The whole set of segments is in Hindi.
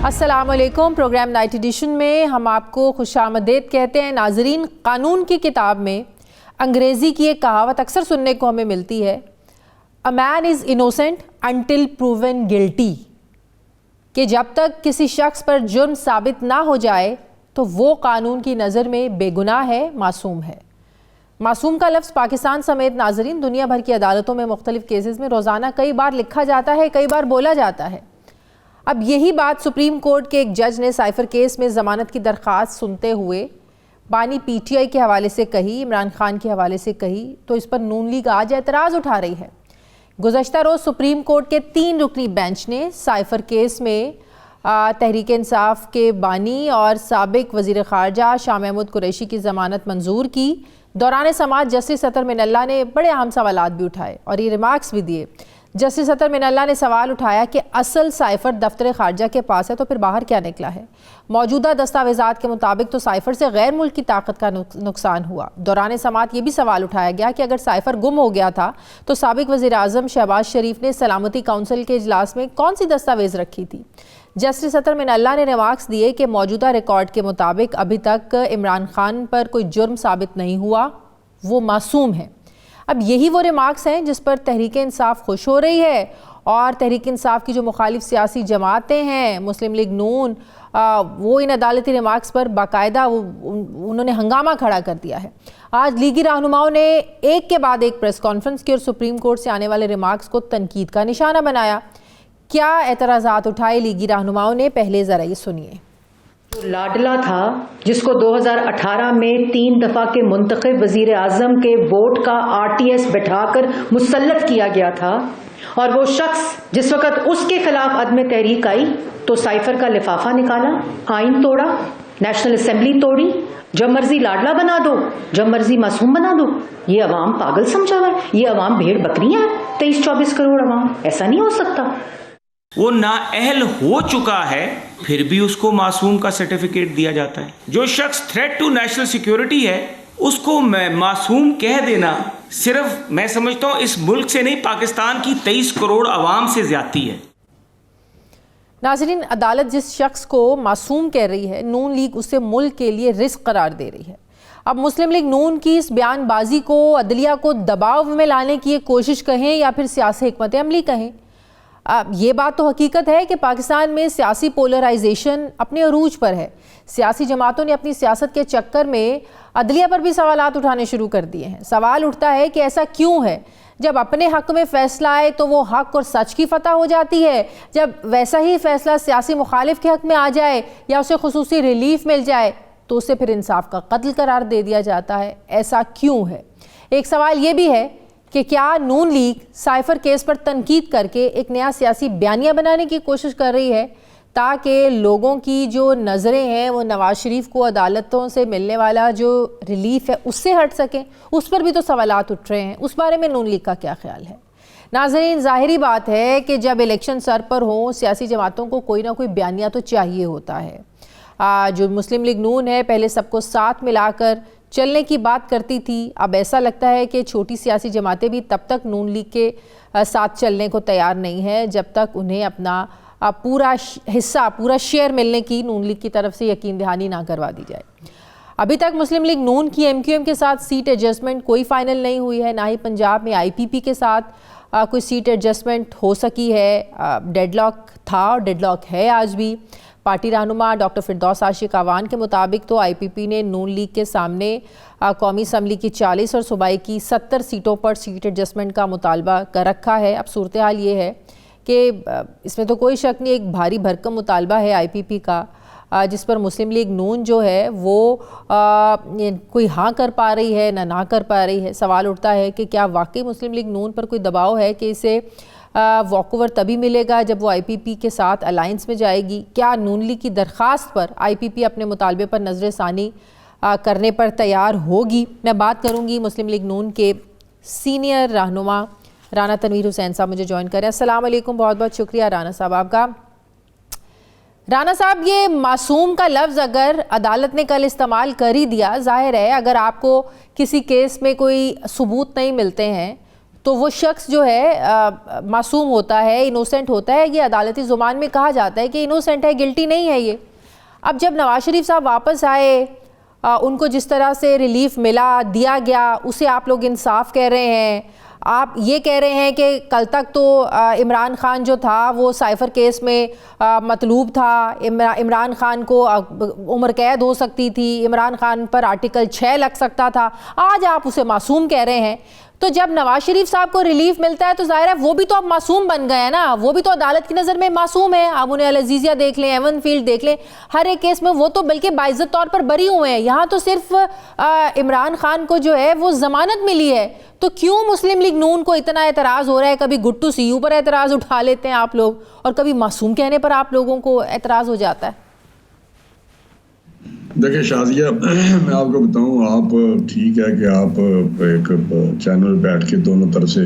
अस्सलाम वालेकुम। प्रोग्राम नाइट एडिशन में हम आपको खुशामदीद कहते हैं। नाजरीन, कानून की किताब में अंग्रेज़ी की एक कहावत अक्सर सुनने को हमें मिलती है, a man is innocent until proven guilty, कि जब तक किसी शख्स पर जुर्म साबित ना हो जाए तो वो कानून की नज़र में बेगुनाह है, मासूम है। मासूम का लफ्ज़ पाकिस्तान समेत नाजरीन दुनिया भर की अदालतों में मुख्तलिफ केसेस में रोज़ाना कई बार लिखा जाता है, कई बार बोला जाता है। अब यही बात सुप्रीम कोर्ट के एक जज ने साइफर केस में ज़मानत की दरख्वास्त सुनते हुए बानी पीटीआई के हवाले से कही, इमरान खान के हवाले से कही, तो इस पर नून लीग आज एतराज़ उठा रही है। गुज़श्ता रोज़ सुप्रीम कोर्ट के 3 रुकनी बेंच ने साइफर केस में तहरीक इंसाफ के बानी और साबिक वज़ीर ख़ारजा शाह महमूद कुरैशी की ज़मानत मंजूर की। दौरान समाअत जस्टिस अतर मिनल्ला ने बड़े अहम सवालात भी उठाए और ये रिमार्क्स भी दिए। जस्टिस अतर मिनल्ला ने सवाल उठाया कि असल साइफर दफ्तर खारजा के पास है तो फिर बाहर क्या निकला है। मौजूदा दस्तावेज़ात के मुताबिक तो साइफर से गैर मुल्की ताकत का नुकसान हुआ। दौरान समाअत ये भी सवाल उठाया गया कि अगर साइफर गुम हो गया था तो साबिक वज़ीर आज़म शहबाज शरीफ ने सलामती काउंसिल के इजलास में कौन सी दस्तावेज़ रखी थी। जस्टिस अतर मिनल्ला ने रिमार्क्स दिए कि मौजूदा रिकॉर्ड के मुताबिक अभी तक इमरान खान पर कोई जुर्म साबित नहीं हुआ, वो मासूम है। अब यही वो रिमार्क्स हैं जिस पर तहरीक इंसाफ खुश हो रही है और तहरीक इंसाफ की जो मुखालिफ सियासी जमातें हैं, मुस्लिम लीग नून, वो इन अदालती रिमार्क्स पर बाकायदा उन्होंने हंगामा खड़ा कर दिया है। आज लीगी रहनुमाओं ने एक के बाद एक प्रेस कॉन्फ्रेंस की और सुप्रीम कोर्ट से आने वाले रिमार्क्स को तनकीद का निशाना बनाया। क्या एतराज़ात उठाए लीगी रहनुमाओं ने, पहले ज़रा ये सुनिए। तो लाडला था जिसको 2018 में 3 दफा के मुंतखब वजीर आजम के वोट का आरटीएस बैठाकर मुसल्लत किया गया था, और वो शख्स जिस वक्त उसके खिलाफ अदम तहरीक आई तो साइफर का लिफाफा निकाला, आइन तोड़ा, नेशनल असेंबली तोड़ी, जब मर्जी लाडला बना दो, जब मर्जी मासूम बना दो। ये अवाम पागल समझा हुआ है, ये अवाम भेड़ बकरियां हैं। 23-24 करोड़ अवाम, ऐसा नहीं हो सकता। वो नाअहल हो चुका है फिर भी उसको मासूम का सर्टिफिकेट दिया जाता है। जो शख्स थ्रेट टू नेशनल सिक्योरिटी है उसको मासूम कह देना, सिर्फ मैं समझता हूँ इस मुल्क से नहीं, पाकिस्तान की 23 करोड़ अवाम से ज्यादती है। नाज़रीन, अदालत जिस शख्स को मासूम कह रही है, नून लीग उसे मुल्क के लिए रिस्क करार दे रही है। अब मुस्लिम लीग नून की इस बयानबाजी को अदलिया को दबाव में लाने की एक कोशिश कहें या फिर सियासी हिकमत अमली कहें, ये बात तो हकीकत है कि पाकिस्तान में सियासी पोलराइजेशन अपने अरूज पर है। सियासी जमातों ने अपनी सियासत के चक्कर में अदलिया पर भी सवालात उठाने शुरू कर दिए हैं। सवाल उठता है कि ऐसा क्यों है, जब अपने हक में फ़ैसला आए तो वो हक और सच की फतह हो जाती है, जब वैसा ही फ़ैसला सियासी मुखालिफ के हक में आ जाए या उसे खुसूसी रिलीफ मिल जाए तो उसे फिर इंसाफ का कत्ल करार दे दिया जाता है। ऐसा क्यों है? एक सवाल ये भी है कि क्या नून लीग साइफर केस पर तनकीद करके एक नया सियासी बयानिया बनाने की कोशिश कर रही है ताकि लोगों की जो नज़रें हैं वो नवाज शरीफ को अदालतों से मिलने वाला जो रिलीफ है उससे हट सकें? उस पर भी तो सवालात उठ रहे हैं। उस बारे में नून लीग का क्या ख्याल है? नाज़रीन, ज़ाहिरी बात है कि जब इलेक्शन सर पर हो सियासी जमातों को कोई ना कोई बयानिया तो चाहिए होता है। जो मुस्लिम लीग नून है पहले सबको साथ मिलाकर चलने की बात करती थी, अब ऐसा लगता है कि छोटी सियासी जमातें भी तब तक नून लीग के साथ चलने को तैयार नहीं है जब तक उन्हें अपना पूरा हिस्सा, पूरा शेयर मिलने की नून लीग की तरफ से यकीन दहानी ना करवा दी जाए। अभी तक मुस्लिम लीग नून की MQM के साथ सीट एडजस्टमेंट कोई फाइनल नहीं हुई है, ना ही पंजाब में IPP के साथ कोई सीट एडजस्टमेंट हो सकी है। डेडलॉक था और डेडलॉक है आज भी। पार्टी रहनुमा डॉक्टर फिरदौस आशिक आवान के मुताबिक तो IPP ने नून लीग के सामने कौमी असम्बली की 40 और सूबाई की 70 सीटों पर सीट एडजस्टमेंट का मुतालबा कर रखा है। अब सूरत हाल ये है कि इसमें तो कोई शक नहीं, एक भारी भरकम मुतालबा है IPP का, जिस पर मुस्लिम लीग नून जो है वो कोई हाँ कर पा रही है ना कर पा रही है। सवाल उठता है कि क्या वाकई मुस्लिम लीग नून पर कोई दबाव है कि इसे वॉकओवर तभी मिलेगा जब वो IPP के साथ अलायंस में जाएगी? क्या नून लीग की दरख्वास्त पर IPP अपने मुतालबे पर नजर सानी करने पर तैयार होगी? मैं बात करूंगी मुस्लिम लीग नून के सीनियर रहनुमा राना तनवीर हुसैन साहब मुझे ज्वाइन करें। अस्सलाम वालेकुम, बहुत बहुत शुक्रिया राना साहब आपका। राना साहब, ये मासूम का लफ्ज़ अगर अदालत ने कल इस्तेमाल कर ही दिया, जाहिर है अगर आपको किसी केस में कोई सबूत नहीं मिलते हैं तो वो शख्स जो है मासूम होता है, इनोसेंट होता है। ये अदालती ज़ुबान में कहा जाता है कि इनोसेंट है, गिल्टी नहीं है ये। अब जब नवाज शरीफ साहब वापस आए, उनको जिस तरह से रिलीफ मिला, दिया गया, उसे आप लोग इंसाफ कह रहे हैं। आप ये कह रहे हैं कि कल तक तो इमरान खान जो था वो साइफर केस में मतलूब था, इमरान खान को उम्र कैद हो सकती थी, इमरान खान पर आर्टिकल 6 लग सकता था, आज आप उसे मासूम कह रहे हैं। तो जब नवाज शरीफ साहब को रिलीफ मिलता है तो जाहिर है वो भी तो अब मासूम बन गए हैं ना, वो भी तो अदालत की नज़र में मासूम है। आप उन्हें अल-अज़ीज़िया देख लें, एवन फील्ड देख लें, हर एक केस में वो तो बल्कि बाइज़्ज़त तौर पर बरी हुए हैं। यहाँ तो सिर्फ इमरान खान को जो है वो ज़मानत मिली है। तो क्यों मुस्लिम लीग नून को इतना एतराज़ हो रहा है? कभी गुड टू सी यू पर एतराज़ उठा लेते हैं आप लोग, और कभी मासूम कहने पर आप लोगों को एतराज़ हो जाता है। देखिए शाजिया, मैं आपको बताऊं, आप ठीक है कि आप एक चैनल बैठ के दोनों तरफ से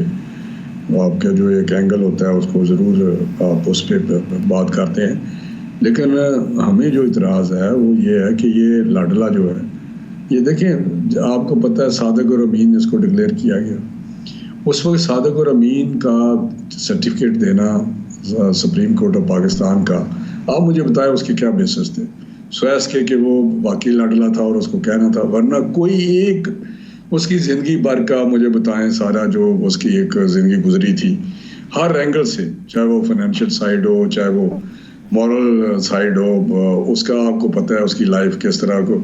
आपका जो एक एंगल होता है उसको ज़रूर आप उस पर बात करते हैं, लेकिन हमें जो इतराज़ है वो ये है कि ये लाडला जो है, ये देखें, आपको पता है सादिक और अमीन इसको डिक्लेयर किया गया। उस वक्त सादिक और अमीन का सर्टिफिकेट देना सुप्रीम कोर्ट ऑफ पाकिस्तान का, आप मुझे बताएं उसके क्या बेसिस थे? स्वैस के कि वो वाकई लाडला था और उसको कहना था, वरना कोई एक उसकी ज़िंदगी भर का मुझे बताएं सारा जो उसकी एक ज़िंदगी गुजरी थी हर एंगल से, चाहे वो फाइनेंशियल साइड हो, चाहे वो मॉरल साइड हो, उसका आपको पता है उसकी लाइफ किस तरह को,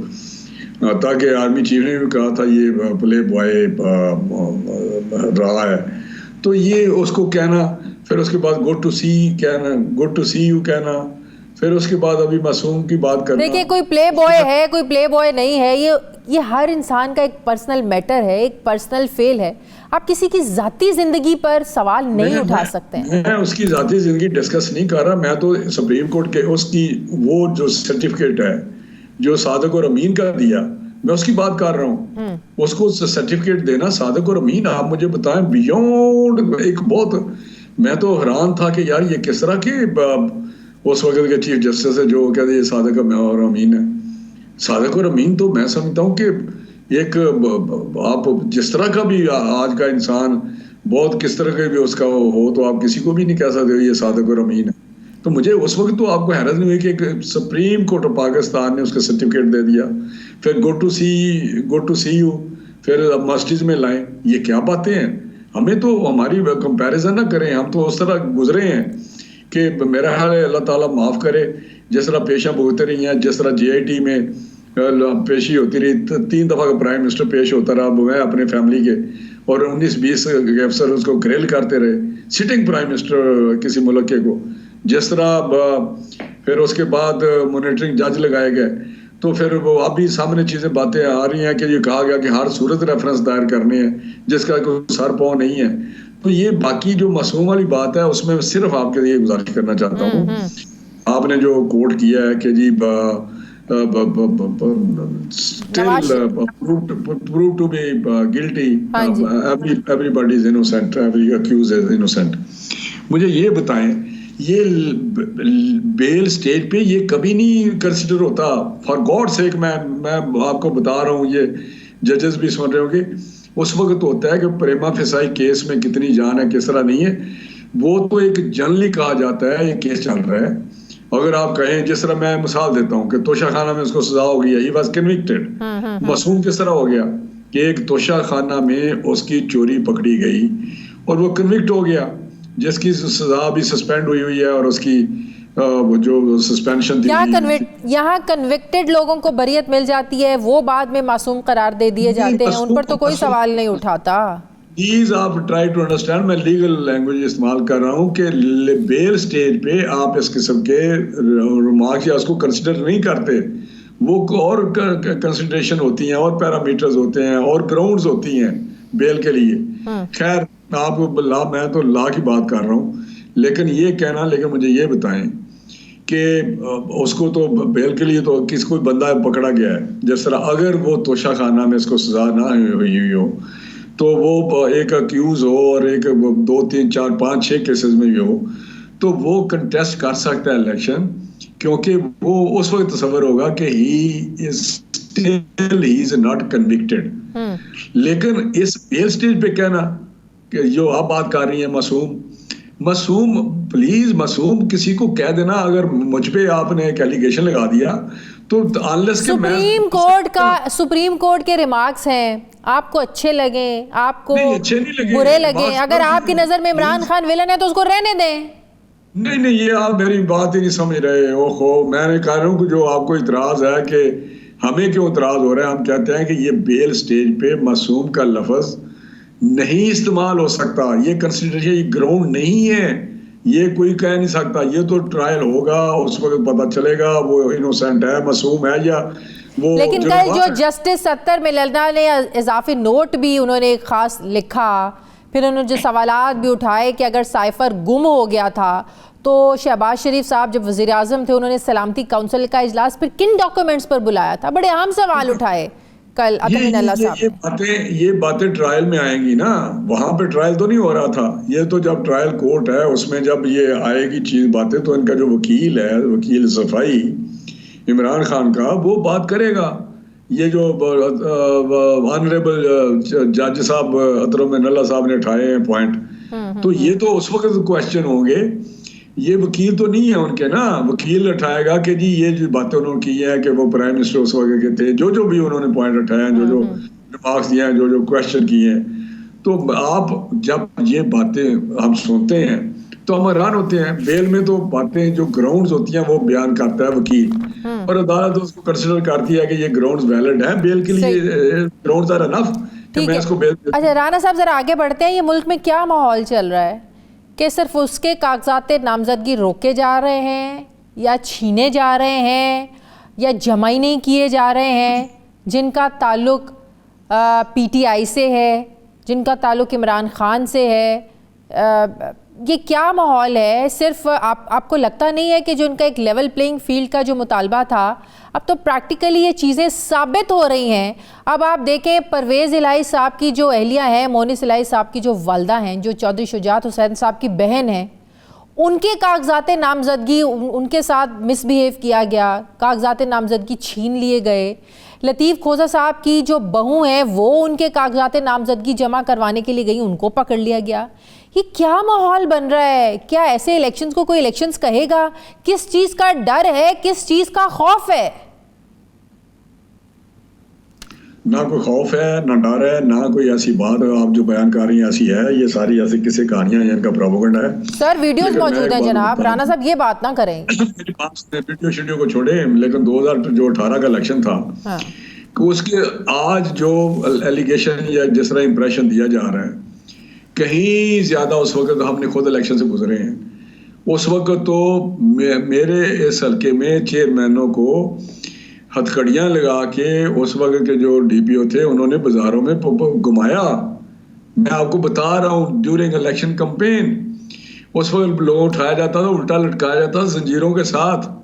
ताकि आर्मी चीफ ने भी कहा था ये प्ले बॉय रहा है। तो ये उसको कहना, फिर उसके बाद गुड टू सी कहना, गुड टू सी यू कहना, फिर उसके बाद अभी मासूम की बात करना। देखिए, कोई प्ले बॉय है, कोई प्ले बॉय नहीं है, ये हर इंसान का एक पर्सनल मैटर है, एक पर्सनल फेल है। आप किसी की जाती जिंदगी पर सवाल नहीं उठा सकते हैं। मैं उसकी जाती जिंदगी डिस्कस नहीं कर रहा, मैं तो सुप्रीम कोर्ट के उसकी वो जो सर्टिफिकेट है जो सादिक और अमीन का दिया, मैं उसकी बात कर रहा हूँ। उसको सर्टिफिकेट देना सादिक और अमीन, आप मुझे बताएं, बियॉन्ड एक बहुत, मैं तो हैरान था कि यार ये किस तरह के उस वक्त के चीफ जस्टिस है जो कहते हैं सादिक और अमीन है। सादिक और अमीन तो मैं समझता हूँ कि एक आप जिस तरह का भी आज का इंसान बहुत किस तरह का भी उसका हो तो आप किसी को भी नहीं कह सकते ये सादिक और अमीन है। तो मुझे उस वक्त तो आपको हैरत नहीं हुई कि सुप्रीम कोर्ट ऑफ पाकिस्तान ने उसका सर्टिफिकेट दे दिया, फिर गुड टू सी यू, फिर मस्जिद में लाएं। ये क्या बातें हैं? हमें तो हमारी कंपैरिजन ना करें, हम तो उस तरह गुजरे हैं कि मेरा ख्याल है अल्लाह ताला माफ़ करे, जिस तरह पेशा भुगत रही हैं, जिस तरह JIT में पेशी होती रही, 3 दफ़ा का प्राइम मिनिस्टर पेश होता रहा, मैं अपने फैमिली के, और 19-20 अफसर उसको ग्रिल करते रहे, सिटिंग प्राइम मिनिस्टर किसी मुल्क के को, जिस तरह फिर उसके बाद मॉनिटरिंग जज लगाए गए। तो फिर वो अभी सामने चीज़ें बातें आ रही हैं कि ये कहा गया कि हर सूरत रेफरेंस दायर करने हैं जिसका कोई सर पाँव नहीं है। तो ये बाकी जो मासूम वाली बात है उसमें सिर्फ आपके लिए गुजारिश करना चाहता हूँ, आपने जो कोट किया है कि जी prove to be guilty, everybody is innocent, every accused is innocent। मुझे ये बताएं, ये बेल स्टेज पे ये कभी नहीं कंसिडर होता? फॉर गॉड सेक, मैं आपको बता रहा हूँ, ये जजेस भी सुन रहे होंगे, उस वक्त होता है कि प्रेमा फिसाई केस में कितनी जान है, किस तरह नहीं है, वो तो एक जनरली कहा जाता है ये केस चल रहा है। अगर आप कहें, जिस तरह मैं मिसाल देता हूँ कि तोशा खाना में उसको सजा हो गई है, ही वाज कन्विक्टेड, मासूम किस तरह हो गया कि एक तोशा खाना में उसकी चोरी पकड़ी गई और वो कन्विक्ट हो गया, जिसकी सजा भी सस्पेंड हुई है, और उसकी जो सस्पेंशन थी, यहाँ कन्विक्टेड लोगों को बरियत मिल जाती है, वो बाद में मासूम करार दे दिए जाते हैं, उन पर तो कोई सवाल नहीं उठाता। प्लीज आप ट्राई टू अंडरस्टैंड, मैं लीगल लैंग्वेज इस्तेमाल कर रहा हूँ कि बेल स्टेज पे आप इस किस्म के रिमार्क्स या उसको कंसिडर नहीं करते, वो और कंसिडरेशन होती हैं, और पैरामीटर्स होते हैं, और ग्राउंड्स होती हैं बेल के लिए। खैर, आप मैं तो लॉ की बात कर रहा हूँ, लेकिन ये कहना, लेकिन मुझे ये बताएं कि उसको तो बेल के लिए तो किसी कोई बंदा पकड़ा गया है, जिस तरह अगर वो तोशा खाना में इसको सजा ना हुई हो तो वो एक अक्यूज हो और एक 2, 3, 4, 5, 6 केसेस में भी हो तो वो कंटेस्ट कर सकता है इलेक्शन, क्योंकि वो उस वक्त तस्वर होगा कि ही इज नॉट कन्विक्टेड। लेकिन इस बेल स्टेज पे कहना कि जो आप बात कर रही हैं मासूम, प्लीज मासूम किसी को कह देना। अगर मुझ पे आपने एक एलिगेशन लगा दिया तो अनलेस के सुप्रीम कोर्ट के रिमार्क्स हैं, आपको अच्छे लगे, आपको अच्छे नहीं लगे, बुरे लगे, अगर आपकी नजर में इमरान खान विलन है तो उसको रहने दें। नहीं, ये आप मेरी बात ही नहीं समझ रहे। ओहो, मैंने कह रहा हूँ कि जो आपको इतराज है कि हमें क्यों इतराज हो रहा है, हम कहते हैं कि ये बेल स्टेज पे मासूम का लफ्ज नहीं इस्तेमाल हो सकता। ये कंसिडरेशन, ये ग्राउंड नहीं है, ये कोई कह नहीं सकता। ये तो ट्रायल होगा, उस वक्त पता चलेगा वो इनोसेंट है, मासूम है या वो। लेकिन कल जो जस्टिस सत्तर मिलना ने इजाफी नोट भी उन्होंने खास लिखा, फिर उन्होंने जो सवालात भी उठाए कि अगर साइफर गुम हो गया था तो शहबाज शरीफ साहब जब वज़ीर आज़म थे उन्होंने सलामती काउंसिल का इजलास फिर किन डॉक्यूमेंट्स पर बुलाया था। बड़े आम सवाल उठाए कल अतमीन अल्लाह साहब। ये बातें ट्रायल में आएंगी ना, वहां पे ट्रायल तो नहीं हो रहा था। ये तो जब ट्रायल कोर्ट है उसमें जब ये आएगी चीज बातें, तो इनका जो वकील है, वकील सफाई इमरान खान का, वो बात करेगा। ये जो ऑनरेबल जज साहब अतरम नल्ला साहब ने उठाए हैं पॉइंट, तो ये तो उस वक्त क्वेश्चन होंगे। ये वकील तो नहीं है उनके ना, वकील उठाएगा कि जी ये जो बातें उन्होंने की हैं कि वो प्राइम मिनिस्टर उस वक्त के थे, जो भी उन्होंने पॉइंट उठाए हैं, जो रिमार्क्स दिए हैं, जो क्वेश्चन किए हैं। तो आप जब ये बातें हम सुनते हैं तो हम हैरान होते हैं। बेल में तो बातें जो ग्राउंड्स होती हैं वो बयान करता है वकील, और अदालत उसको कंसिडर करती है कि ये ग्राउंड्स वैलिड है बेल के लिए, ग्राउंड्स आर इनफ कि मैं इसको बेल। अच्छा राना साहब जरा आगे बढ़ते हैं। ये मुल्क में क्या माहौल चल रहा है कि सिर्फ उसके कागजात नामजदगी रोके जा रहे हैं या छीने जा रहे हैं या जमा ही नहीं किए जा रहे हैं, जिनका ताल्लुक पीटीआई से है, जिनका ताल्लुक इमरान खान से है। ये क्या माहौल है? सिर्फ आपको लगता नहीं है कि जो उनका एक लेवल प्लेइंग फील्ड का जो मुतालबा था, अब तो प्रैक्टिकली ये चीज़ें साबित हो रही हैं। अब आप देखें परवेज़ इलाही साहब की जो अहलिया हैं, मोनिस इलाही साहब की जो वालदा हैं, जो चौधरी शुजात हुसैन साहब की बहन हैं, उनके कागजात नामजदगी उनके साथ मिसबिहेव किया गया, कागजात नामजदगी छीन लिए गए। लतीफ़ खोजा साहब की जो बहू हैं वो उनके कागजात नामजदगी जमा करवाने के लिए गई, उनको पकड़ लिया गया। ये क्या माहौल बन रहा है? क्या ऐसे इलेक्शंस को कोई इलेक्शंस कहेगा? किस चीज़ का डर है, किस चीज़ का खौफ है? ना कोई खौफ है, ना डर है, ना कोई ऐसी बात आप जो बयान कर रही हैं ऐसी है। ये सारी ऐसी किसी कहानियां हैं, इनका प्रोपेगेंडा है। सर वीडियोस मौजूद हैं जनाब। राना साहब ये बात ना करें। मेरे पास वीडियो को छोड़े, लेकिन 2018 का इलेक्शन था, हाँ। उसके आज जो एलिगेशन या जिस तरह इंप्रेशन दिया जा रहा है, कहीं ज्यादा उस वक्त हमने खुद इलेक्शन से गुजरे हैं। उस वक्त तो मेरे इस हल्के में चेयरमैनों को हथकड़ियां लगा के उस वक्त के जो डीपीओ थे उन्होंने बाजारों में घुमाया। मैं आपको बता रहा हूँ, ड्यूरिंग इलेक्शन कैंपेन उस वक्त लोगों उठाया जाता था, उल्टा लटकाया जाता था जंजीरों के साथ,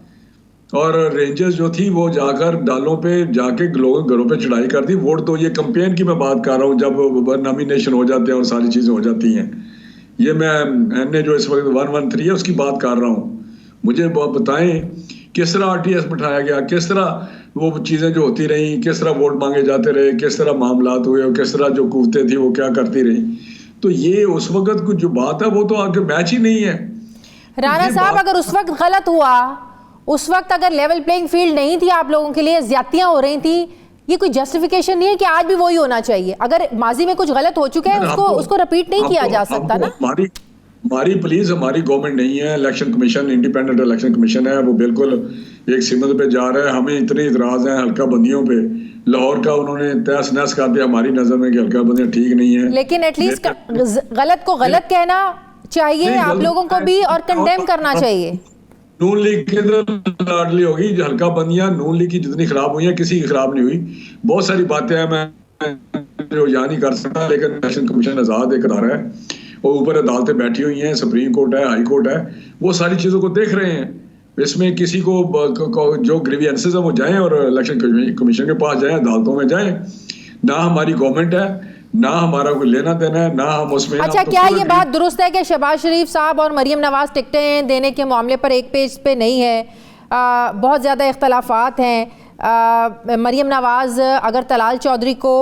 और रेंजर्स जो थी वो जाकर डालों पे जाके लोगों घरों पे चढ़ाई करती। वोट तो ये कैंपेन की मैं बात कर रहा हूँ, जब नॉमिनेशन हो जाते हैं और सारी चीजें हो जाती हैं। ये मैं एनए जो इस वक्त 113 है उसकी बात कर रहा हूँ। मुझे बताएं किस तरह आरटीएस बिठाया गया, किस तरह वो चीजें जो होती रही, किस तरह वोट मांगे जाते रहे, किस तरह मामलात हुए, और किस तरह जो कुव्वतें थी वो क्या करती रही। तो ये उस वक्त की जो बात है वो तो आगे मैच ही नहीं है। राना साहब अगर उस वक्त गलत हुआ, उस वक्त अगर लेवल प्लेइंग फील्ड नहीं थी, आप लोगों के लिए ज्यादतियां हो रही थी, ये कोई जस्टिफिकेशन नहीं है कि आज भी वही होना चाहिए। अगर माजी में कुछ गलत हो चुका है उसको रिपीट नहीं किया जा सकता ना। हमारी पुलिस, हमारी गवर्नमेंट नहीं है। Election commission independent election commission है, वो बिल्कुल एक सिमत पे जा रहा है। हमें इतने इतराज हैं हल्का बंदियों पे। लाहौर का उन्होंने तहस नहस कर दिया हमारी नजर में कि हल्का बंदियां ठीक नहीं है, लेकिन एटलीस्ट गलत को गलत कहना चाहिए आप लोगों को भी, और कंडेम करना चाहिए। नून लीग के अंदर लाडली होगी, जो हल्का बंदियां नून लीग की जितनी खराब हुई है किसी की खराब नहीं हुई। बहुत सारी बातें हैं मैं जो याद नहीं कर सकता, लेकिन इलेक्शन कमीशन आजाद एक अदारा है, और ऊपर अदालतें बैठी हुई हैं, सुप्रीम कोर्ट है, हाई कोर्ट है, वो सारी चीजों को देख रहे हैं। इसमें किसी को जो ग्रीवियंसेस है वो जाएं और इलेक्शन कमीशन के पास जाएं, अदालतों में जाएं। ना हमारी गवर्नमेंट है, ना हमारा कोई लेना देना है, ना हम उसमें। अच्छा, क्या ये बात दुरुस्त है कि शहबाज शरीफ साहब और मरियम नवाज टिकटें देने के मामले पर एक पेज पे नहीं है? बहुत ज़्यादा इख्तलाफात हैं। मरियम नवाज़ अगर तलाल चौधरी को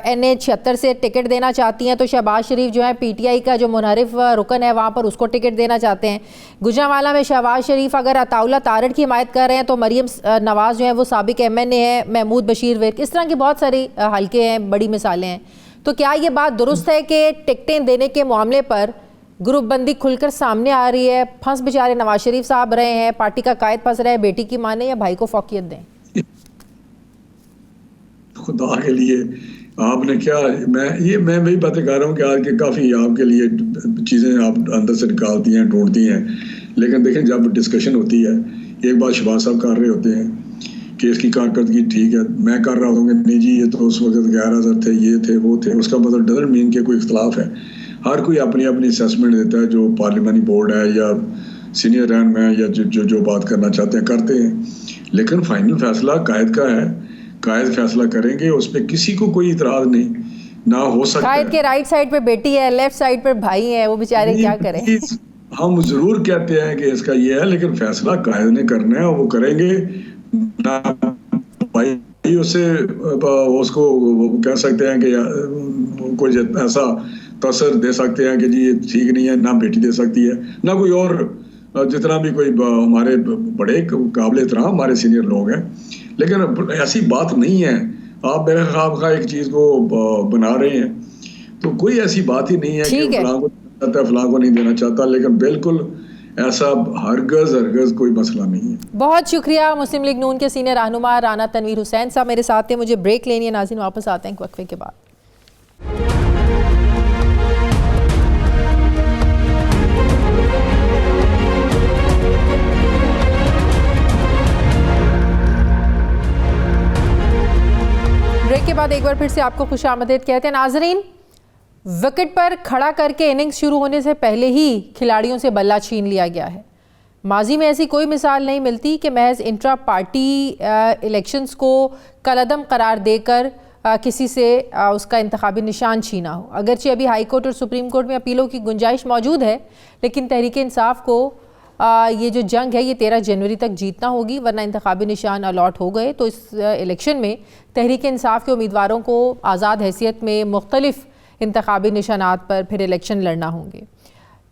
NA 76 से टिकट देना चाहती हैं तो शहबाज शरीफ जो है PTI का जो मुनहरिफ रुकन है वहाँ पर उसको टिकट देना चाहते हैं। गुजरांवाला में शहबाज शरीफ अगर अताउल्ला तारड़ की हिमायत कर रहे हैं तो मरियम नवाज़ जो है वो साबिक MNA है, महमूद बशीर विर्क, इस तरह की बहुत सारी हल्के हैं, बड़ी मिसालें हैं। तो क्या ये बात दुरुस्त है कि टिकटें देने के मामले पर ग्रुप बंदी खुलकर सामने आ रही है? फंस बेचारे नवाज शरीफ साहब रहे हैं, पार्टी का कायद फंस रहा है, बेटी की माने या भाई को फौकियत दें? खुदा के लिए आपने क्या, मैं वही बातें कर रहा हूँ कि आज के काफ़ी आपके लिए चीज़ें आप अंदर से निकालती हैं, ढूंढती हैं, लेकिन देखें जब डिस्कशन होती है, एक बात शहबाज साहब कर रहे होते हैं कि इसकी कारकर्दगी ठीक है, मैं कर रहा हूँ कि नहीं जी ये तो उस वक्त 11,000 थे, ये थे, वो थे, उसका मतलब डजंट मीन कि कोई इख्तलाफ है। हर कोई अपनी अपनी असेसमेंट देता है, जो पार्लियामानी बोर्ड है या सीनियर रहनुमा है या जो बात करना चाहते हैं करते हैं, लेकिन फाइनल फैसला कायद का है, कायद फैसला करेंगे, उस पर किसी को कोई इतराज नहीं ना हो सकता। कायद के राइट साइड पे बेटी है, लेफ्ट साइड पर भाई है, वो बेचारे क्या करें? हम जरूर कहते हैं कि इसका ये है, लेकिन फैसला कायद ने करना है और वो करेंगे ना। भाई उसको कह सकते हैं कि कोई ऐसा तसर दे सकते हैं कि जी ये ठीक नहीं है, ना बेटी दे सकती है, ना कोई और जितना भी कोई हमारे बड़े काबिल एहतराम हमारे सीनियर लोग हैं, लेकिन ऐसी बात नहीं है। आप मेरे खाब एक चीज़ को बना रहे हैं, तो कोई ऐसी बात ही नहीं है कि फलां को चाहता है, फलां को नहीं देना चाहता, लेकिन बिल्कुल ऐसा हरगज कोई मसला नहीं है। बहुत शुक्रिया। मुस्लिम लीग नून के सीनियर रहनुमा राना तनवीर हुसैन साहब मेरे साथ थे। मुझे ब्रेक लेनी है नाज़रीन, वापस आते हैं वक्फे के बाद। ब्रेक के बाद एक बार फिर से आपको खुशामदीद कहते हैं। नाजरीन, विकेट पर खड़ा करके इनिंग्स शुरू होने से पहले ही खिलाड़ियों से बल्ला छीन लिया गया है। माजी में ऐसी कोई मिसाल नहीं मिलती कि महज इंट्रा पार्टी इलेक्शंस को कलअदम करार देकर किसी से उसका इंतखाबी निशान छीना हो। अगरचे अभी हाई कोर्ट और सुप्रीम कोर्ट में अपीलों की गुंजाइश मौजूद है, लेकिन तहरीक इंसाफ को ये जो जंग है ये 13 जनवरी तक जीतना होगी, वरना इंतखाबी निशान अलॉट हो गए तो इस इलेक्शन में तहरीक इंसाफ के उम्मीदवारों को आज़ाद हैसियत में मुख्तलिफ इंतखाबी निशानात पर फिर इलेक्शन लड़ना होंगे।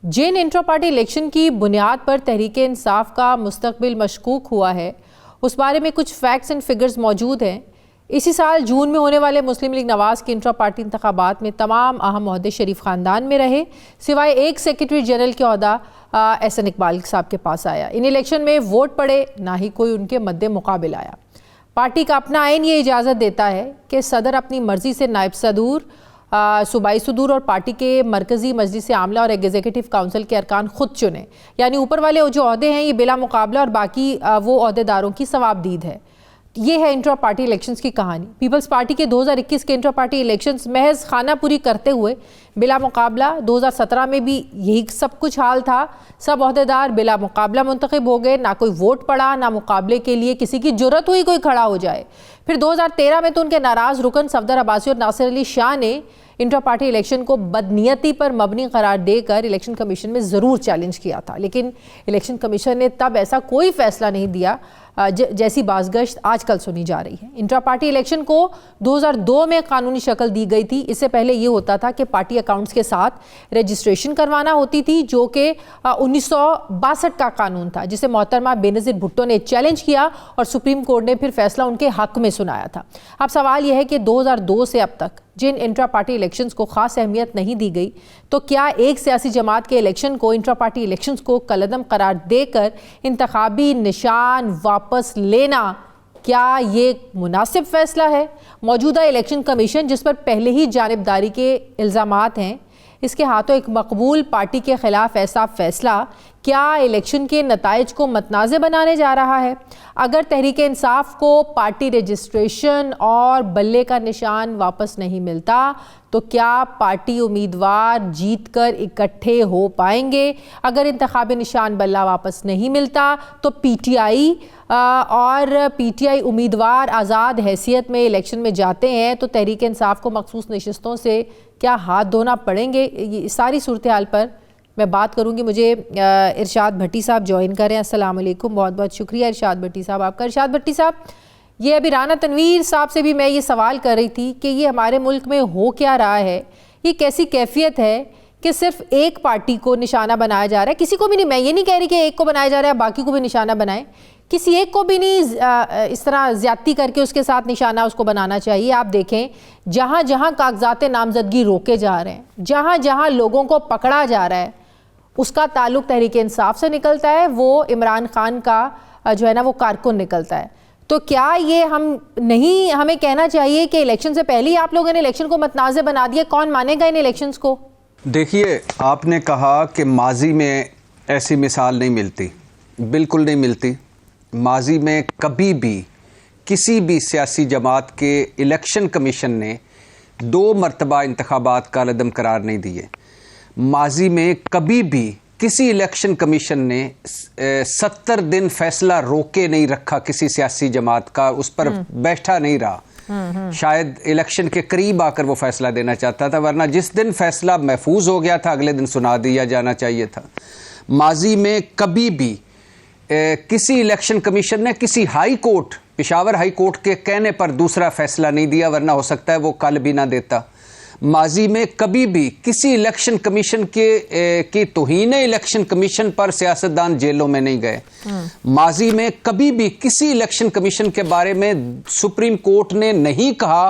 जिन इंट्रा पार्टी इलेक्शन की बुनियाद पर तहरीक इंसाफ का मुस्तकबिल मशकूक हुआ है, उस बारे में कुछ फैक्ट्स एंड फिगर्स मौजूद हैं। इसी साल जून में होने वाले मुस्लिम लीग नवाज़ के इंट्रा पार्टी इंतखाबात में तमाम अहम ओहदे शरीफ ख़ानदान में रहे, सिवाय एक सेक्रेटरी जनरल के ओहदा एहसन इकबाल साहब के पास आया। इन इलेक्शन में वोट पड़े, ना ही कोई उनके मद्दे मुकाबिल आया। पार्टी का अपना आइन ये इजाज़त देता है कि सदर अपनी मर्ज़ी से नायब सदूर, सूबाई सदूर और पार्टी के मरकज़ी मजलिस आमला और एग्जीक्यूटिव काउंसिल के अरकान खुद चुने। यानी ऊपर वाले जो ओहदे हैं ये बिला मुकाबला और बाकी वो ओहदेदारों की सवाबदीद है। ये है इंट्रा पार्टी इलेक्शंस की कहानी। पीपल्स पार्टी के 2021 के इंट्रा पार्टी इलेक्शंस महज खाना पूरी करते हुए बिला मुकाबला। 2017 में भी यही सब कुछ हाल था, सब ओहदेदार बिला मुकाबला मुंतखब हो गए, ना कोई वोट पड़ा, ना मुकाबले के लिए किसी की जुर्रत हुई कोई खड़ा हो जाए। फिर 2013 में तो उनके नाराज़ रुकन सफदर अब्बासी और नासिर अली शाह ने इंट्रा पार्टी इलेक्शन को बदनीयती पर मबनी करार देकर इलेक्शन कमीशन में ज़रूर चैलेंज किया था, लेकिन इलेक्शन कमीशन ने तब ऐसा कोई फ़ैसला नहीं दिया जैसी बाज़गश्त आजकल सुनी जा रही है। इंट्रा पार्टी इलेक्शन को 2002 में कानूनी शक्ल दी गई थी। इससे पहले ये होता था कि पार्टी अकाउंट्स के साथ रजिस्ट्रेशन करवाना होती थी, जो कि 1962 का कानून था, जिसे मोहतरमा बेनज़ीर भुट्टो ने चैलेंज किया और सुप्रीम कोर्ट ने फिर फैसला उनके हक में सुनाया था। अब सवाल यह है कि 2002 से अब तक जिन इंट्रा पार्टी इलेक्शंस को ख़ास अहमियत नहीं दी गई, तो क्या एक सियासी जमात के इलेक्शन को, इंट्रा पार्टी इलेक्शंस को कलअदम करार देकर इंतखाबी निशान वापस लेना, क्या ये मुनासिब फ़ैसला है? मौजूदा इलेक्शन कमीशन, जिस पर पहले ही जानिबदारी के इल्ज़ामात हैं, इसके हाथों एक मकबूल पार्टी के ख़िलाफ़ ऐसा फ़ैसला क्या इलेक्शन के नताइज को मतनाज़े बनाने जा रहा है? अगर तहरीक इंसाफ को पार्टी रजिस्ट्रेशन और बल्ले का निशान वापस नहीं मिलता, तो क्या पार्टी उम्मीदवार जीत कर इकट्ठे हो पाएंगे? अगर इंतखाबी निशान बल्ला वापस नहीं मिलता, तो PTI और PTI उम्मीदवार आज़ाद हैसियत में इलेक्शन में जाते हैं, तो तहरीक इंसाफ को मखसूस नशिस्तों से क्या हाथ धोना पड़ेंगे? ये सारी सूरत हाल पर मैं बात करूंगी। मुझे इरशाद भट्टी साहब ज्वाइन कर रहे हैं। अस्सलाम वालेकुम, बहुत बहुत शुक्रिया इरशाद भट्टी साहब आपका। इरशाद भट्टी साहब, ये अभी राना तनवीर साहब से भी मैं ये सवाल कर रही थी कि ये हमारे मुल्क में हो क्या रहा है, ये कैसी कैफियत है कि सिर्फ एक पार्टी को निशाना बनाया जा रहा है, किसी को भी नहीं। मैं ये नहीं कह रही कि एक को बनाया जा रहा है बाकी को भी निशाना बनाएं, किसी एक को भी नहीं इस तरह ज्यादती करके उसके साथ निशाना उसको बनाना चाहिए। आप देखें जहाँ जहाँ कागजात नामजदगी रोके जा रहे हैं, जहाँ जहाँ लोगों को पकड़ा जा रहा है, उसका ताल्लुक तहरीक इंसाफ से निकलता है, वो इमरान खान का जो है ना वो कारकुन निकलता है। तो क्या ये हमें कहना चाहिए कि इलेक्शन से पहले ही आप लोगों ने इलेक्शन को मतनाज़े बना दिया? कौन मानेगा इन इलेक्शंस को? देखिए, आपने कहा कि माजी में ऐसी मिसाल नहीं मिलती, बिल्कुल नहीं मिलती। माजी में कभी भी किसी भी सियासी जमात के इलेक्शन कमीशन ने 2 मरतबा इंतखाबात का अदम करार नहीं दिए। माजी में कभी भी किसी इलेक्शन कमीशन ने 70 दिन फैसला रोके नहीं रखा किसी सियासी जमात का, उस पर बैठा नहीं रहा। शायद इलेक्शन के करीब आकर वो फैसला देना चाहता था, वरना जिस दिन फैसला महफूज हो गया था अगले दिन सुना दिया जाना चाहिए था। माजी में कभी भी किसी इलेक्शन कमीशन ने किसी high court, Peshawar high court के कहने पर दूसरा फैसला नहीं दिया, वरना हो सकता है वो कल भी ना देता। माजी में कभी भी किसी इलेक्शन कमीशन की तौहीन इलेक्शन कमीशन पर सियासतदान जेलों में नहीं गए। माजी में कभी भी किसी इलेक्शन कमीशन के बारे में सुप्रीम कोर्ट ने नहीं कहा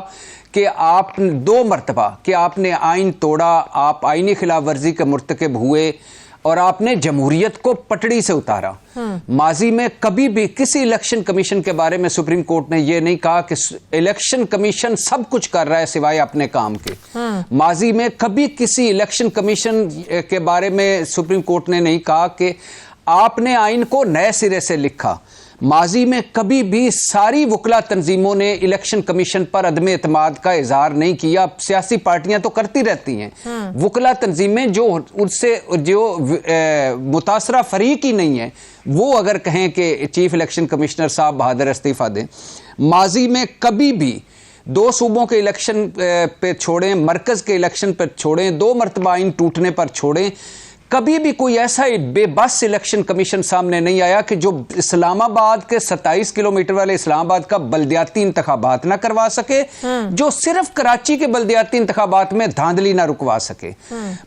कि आप 2 मरतबा कि आपने आइन तोड़ा, आप आइनी खिलाफ वर्जी के मुर्तकिब हुए और आपने जमहूरियत को पटड़ी से उतारा। माजी में कभी भी किसी इलेक्शन कमीशन के बारे में सुप्रीम कोर्ट ने यह नहीं कहा कि इलेक्शन कमीशन सब कुछ कर रहा है सिवाय अपने काम के। माजी में कभी किसी इलेक्शन कमीशन के बारे में सुप्रीम कोर्ट ने नहीं कहा कि आपने आइन को नए सिरे से लिखा। माजी में कभी भी सारी वकला तंजीमों ने इलेक्शन कमीशन पर अदम एतमाद का इजहार नहीं किया। सियासी पार्टियां तो करती रहती हैं, वकला तंजीमें जो उससे जो मुतासरा फरीक ही नहीं है वो अगर कहें कि चीफ इलेक्शन कमिश्नर साहब बहादुर इस्तीफा दें। माजी में कभी भी 2 सूबों के इलेक्शन पे छोड़ें, मरकज के इलेक्शन पर छोड़ें, 2 मरतबा आइन टूटने पर छोड़ें, कभी भी कोई ऐसा बेबस इलेक्शन कमीशन सामने नहीं आया कि जो इस्लामाबाद के 27 किलोमीटर वाले इस्लामाबाद का बल्दियाती इंतखाबात ना करवा सके, जो सिर्फ कराची के बल्दियाती इंतखाबात में धांधली ना रुकवा सके।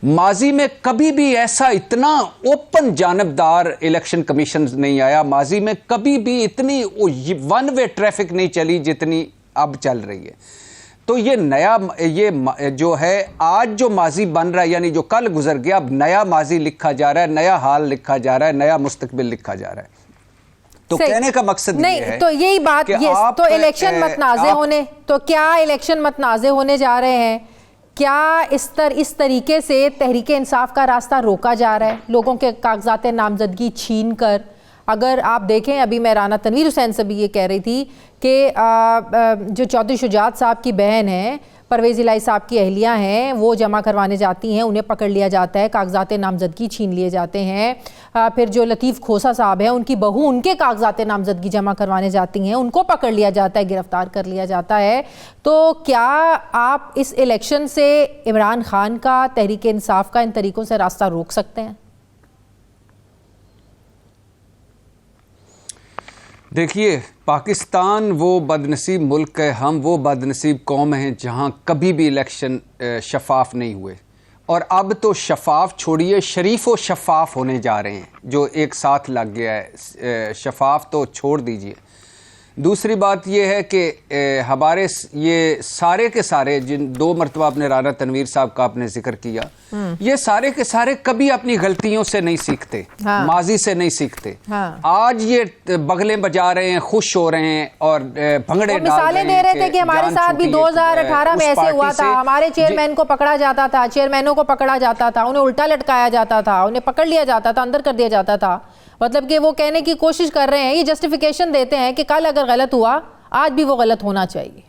माजी में कभी भी ऐसा इतना ओपन जानबदार इलेक्शन कमीशन नहीं आया। माजी में कभी भी इतनी 1 वे ट्रैफिक नहीं चली जितनी अब चल रही है। तो ये नया, ये जो है आज जो माजी बन रहा है, यानी जो कल गुजर गया, अब नया माजी लिखा जा रहा है, नया हाल लिखा जा रहा है, नया मुस्तकबिल लिखा जा रहा है। तो कहने का मकसद नहीं है तो यही बात, ये तो इलेक्शन मतनाज़े होने, तो क्या इलेक्शन मतनाज़े होने जा रहे हैं? क्या इस तरीके से तहरीक इंसाफ का रास्ता रोका जा रहा है, लोगों के कागजात नामजदगी छीन कर? अगर आप देखें, अभी मैं राना तनवीर हुसैन से भी ये कह रही थी कि जो चौधरी शुजात साहब की बहन है, परवेज़ इलाही साहब की अहलिया हैं, वो जमा करवाने जाती हैं, उन्हें पकड़ लिया जाता है, कागजात नामजदगी छीन लिए जाते हैं। फिर जो लतीफ़ खोसा साहब हैं, उनकी बहू उनके कागजात नामजदगी जमा करवाने जाती हैं, उनको पकड़ लिया जाता है, गिरफ्तार कर लिया जाता है। तो क्या आप इस इलेक्शन से इमरान खान का, तहरीक इंसाफ का इन तरीक़ों से रास्ता रोक सकते हैं? देखिए, पाकिस्तान वो बदनसीब मुल्क है, हम वो बदनसीब कौम हैं जहाँ कभी भी इलेक्शन शफाफ नहीं हुए। और अब तो शफाफ छोड़िए, शरीफ व शफाफ होने जा रहे हैं, जो एक साथ लग गया है। शफाफ तो छोड़ दीजिए। दूसरी बात यह है कि हमारे ये सारे के सारे, जिन 2 मरतबा आपने राना तनवीर साहब का आपने जिक्र किया, ये सारे के सारे कभी अपनी गलतियों से नहीं सीखते, माजी से नहीं सीखते। आज ये बगलें बजा रहे हैं, खुश हो रहे हैं और भंगड़े डाल मिसालें दे रहे थे कि हमारे साथ भी 2018 में ऐसे हुआ था, हमारे चेयरमैन को पकड़ा जाता था, चेयरमैनों को पकड़ा जाता था, उन्हें उल्टा लटकाया जाता था, उन्हें पकड़ लिया जाता था, अंदर कर दिया जाता था। मतलब कि वो कहने की कोशिश कर रहे हैं, ये जस्टिफिकेशन देते हैं कि कल अगर गलत हुआ, आज भी वो गलत होना चाहिए।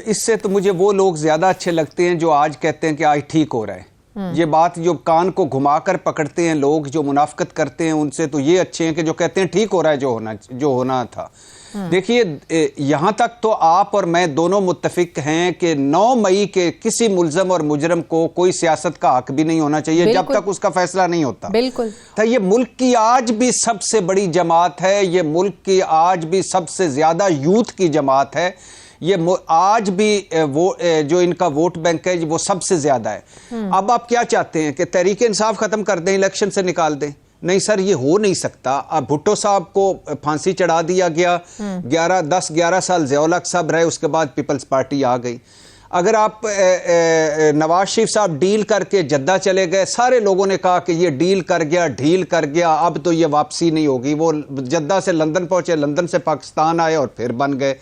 इससे तो मुझे वो लोग ज्यादा अच्छे लगते हैं जो आज कहते हैं कि आज ठीक हो रहा है। ये बात जो कान को घुमाकर पकड़ते हैं लोग, जो मुनाफिकत करते हैं, उनसे तो ये अच्छे हैं कि जो कहते हैं ठीक हो रहा है जो होना था। देखिए, यहां तक तो आप और मैं दोनों मुत्तफिक हैं कि 9 मई के किसी मुल्ज़म और मुजरम को कोई सियासत का हक भी नहीं होना चाहिए जब तक उसका फैसला नहीं होता। बिल्कुल। तो ये मुल्क की आज भी सबसे बड़ी जमात है, ये मुल्क की आज भी सबसे ज्यादा यूथ की जमात है, ये आज भी वो जो इनका वोट बैंक है वो सबसे ज्यादा है। अब आप क्या चाहते हैं कि तहरीक इंसाफ खत्म कर दें, इलेक्शन से निकाल दें? नहीं सर, ये हो नहीं सकता। अब भुट्टो साहब को फांसी चढ़ा दिया गया, 10-11 साल ज़ियाउल हक साहब रहे, उसके बाद पीपल्स पार्टी आ गई। अगर आप नवाज शरीफ साहब डील करके जद्दा चले गए, सारे लोगों ने कहा कि ये डील कर गया, ढील कर गया, अब तो ये वापसी नहीं होगी। वो जद्दा से लंदन पहुंचे, लंदन से पाकिस्तान आए और फिर बन गए।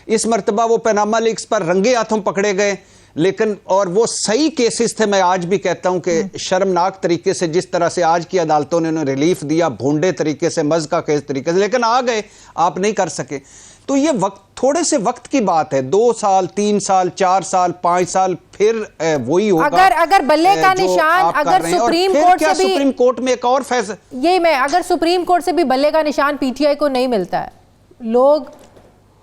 इस मरतबा वो पनामा लीक्स पर रंगे हाथों पकड़े गए, लेकिन और वो सही केसेस थे। मैं आज भी कहता हूं कि शर्मनाक तरीके से जिस तरह से आज की अदालतों ने उन्हें रिलीफ दिया, भोंडे तरीके से, मज़ का केस तरीके से, लेकिन आ गए, आप नहीं कर सके। तो ये वक्त, थोड़े से वक्त की बात है, 2 साल, 3 साल, 4 साल, 5 साल, फिर वही होगा। अगर बल्ले का निशान, अगर सुप्रीम कोर्ट से भी, सुप्रीम कोर्ट में एक और फैसला, यही मैं, अगर सुप्रीम कोर्ट से भी बल्ले का निशान पीटीआई को नहीं मिलता है, लोग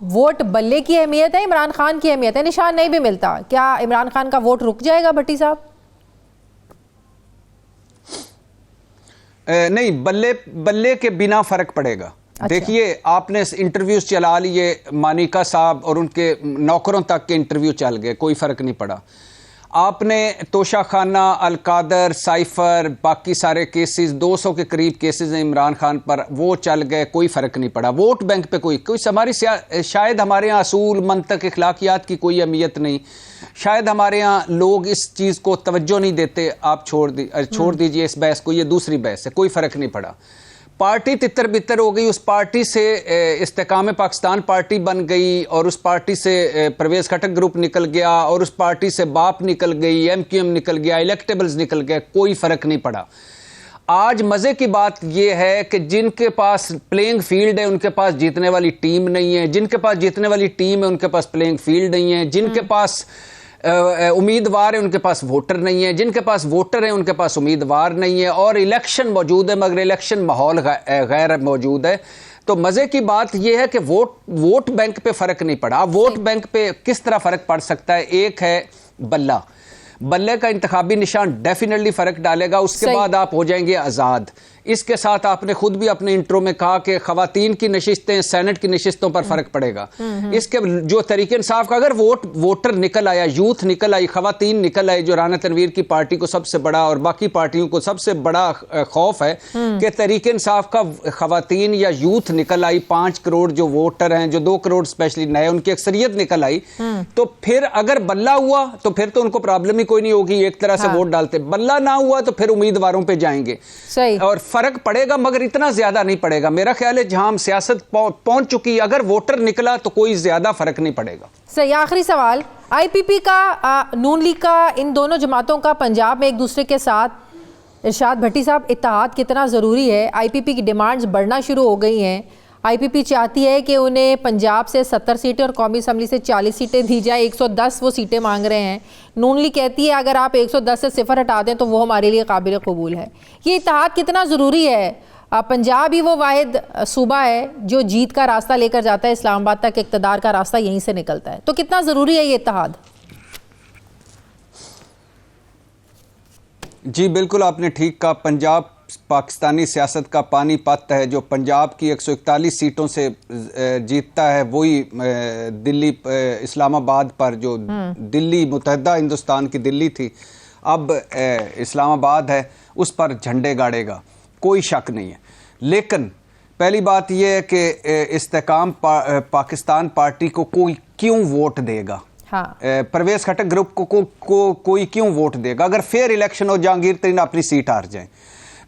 वोट बल्ले की अहमियत है, इमरान खान की अहमियत है, निशान नहीं भी मिलता, क्या इमरान खान का वोट रुक जाएगा भट्टी साहब? नहीं, बल्ले के बिना फर्क पड़ेगा। अच्छा। देखिए, आपने इंटरव्यूज चला लिए, मानिका साहब और उनके नौकरों तक के इंटरव्यू चल गए, कोई फर्क नहीं पड़ा। आपने तोशा खाना, अलकादर, साइफर, बाकी सारे केसेस, 200 के करीब केसेस हैं इमरान खान पर, वो चल गए, कोई फ़र्क नहीं पड़ा। वोट बैंक पे कोई हमारी शायद हमारे यहाँ असूल, मंतक, इखलाकियात की कोई अहमियत नहीं, शायद हमारे यहाँ लोग इस चीज़ को तवज्जो नहीं देते। आप छोड़ दीजिए इस बहस को, ये दूसरी बहस है, कोई फ़र्क नहीं पड़ा। पार्टी तितर बितर हो गई, उस पार्टी से इस्तेकाम पाकिस्तान पार्टी बन गई, और उस पार्टी से परवेज़ खटक ग्रुप निकल गया, और उस पार्टी से बाप निकल गई, MQM निकल गया, इलेक्टेबल्स निकल गया, कोई फ़र्क नहीं पड़ा। आज मज़े की बात यह है कि जिनके पास प्लेइंग फील्ड है उनके पास जीतने वाली टीम नहीं है, जिनके पास जीतने वाली टीम है उनके पास प्लेइंग फील्ड नहीं है, जिनके पास उम्मीदवार है उनके पास वोटर नहीं है, जिनके पास वोटर है उनके पास उम्मीदवार नहीं है, और इलेक्शन मौजूद है मगर इलेक्शन माहौल गैर मौजूद है। तो मज़े की बात यह है कि वोट बैंक पे फ़र्क नहीं पड़ा। वोट बैंक पे किस तरह फ़र्क पड़ सकता है? एक है बल्ले का इंतखाबी निशान डेफिनेटली फ़र्क डालेगा, उसके बाद आप हो जाएंगे आज़ाद। इसके साथ आपने खुद भी अपने इंट्रो में कहा कि खवातीन की नशिस्तें, सेनेट की नशिस्तों पर फर्क पड़ेगा। इसके जो तरीके इंसाफ का अगर वोटर निकल आया, यूथ निकल आई, खवातीन निकल आई, जो राना तनवीर की पार्टी को सबसे बड़ा और बाकी पार्टियों को सबसे बड़ा खौफ है कि तरीके इंसाफ का खवातीन या यूथ निकल आई, 5 करोड़ जो वोटर हैं, जो 2 करोड़ स्पेशली नए, उनकी अक्सरियत निकल आई, तो फिर अगर बल्ला हुआ तो फिर तो उनको प्रॉब्लम ही कोई नहीं होगी, एक तरह से वोट डालते। बल्ला ना हुआ तो फिर उम्मीदवारों पे जाएंगे। सही। और फर्क पड़ेगा मगर इतना ज्यादा नहीं पड़ेगा। मेरा ख्याल है जहां हम सियासत पहुंच चुकी, अगर वोटर निकला तो कोई ज्यादा फर्क नहीं पड़ेगा। सही। आखिरी सवाल, IPP का, नून लीग का, इन दोनों जमातों का पंजाब में एक दूसरे के साथ, इरशाद भट्टी साहब, इत्तेहाद कितना ज़रूरी है? IPP की डिमांड्स बढ़ना शुरू हो गई हैं। IPP चाहती है कि उन्हें पंजाब से 70 सीटें और कौमी असम्बली से 40 सीटें दी जाए, 110 वो सीटें मांग रहे हैं। नून लीग कहती है अगर आप 110 से 0 हटा दें तो वो हमारे लिए काबिल कबूल है। ये इत्तेहाद कितना ज़रूरी है? पंजाब ही वो वाहिद सूबा है जो जीत का रास्ता लेकर जाता है, इस्लामाबाद तक इक़्तिदार का रास्ता यहीं से निकलता है, तो कितना ज़रूरी है ये इत्तेहाद? जी बिल्कुल, आपने ठीक कहा। पंजाब पाकिस्तानी सियासत का पानीपत है। जो पंजाब की 141 सीटों से जीतता है वही दिल्ली, इस्लामाबाद पर, जो दिल्ली मुत्तहिदा हिंदुस्तान की दिल्ली थी, अब इस्लामाबाद है, उस पर झंडे गाड़ेगा, कोई शक नहीं है। लेकिन पहली बात यह है कि इस्तेकाम पाकिस्तान पार्टी को कोई क्यों वोट देगा? हाँ। परवेज़ खटक ग्रुप को कोई क्यों वोट देगा अगर फेयर इलेक्शन हो, जहांगीर तरीन अपनी सीट हार जाए?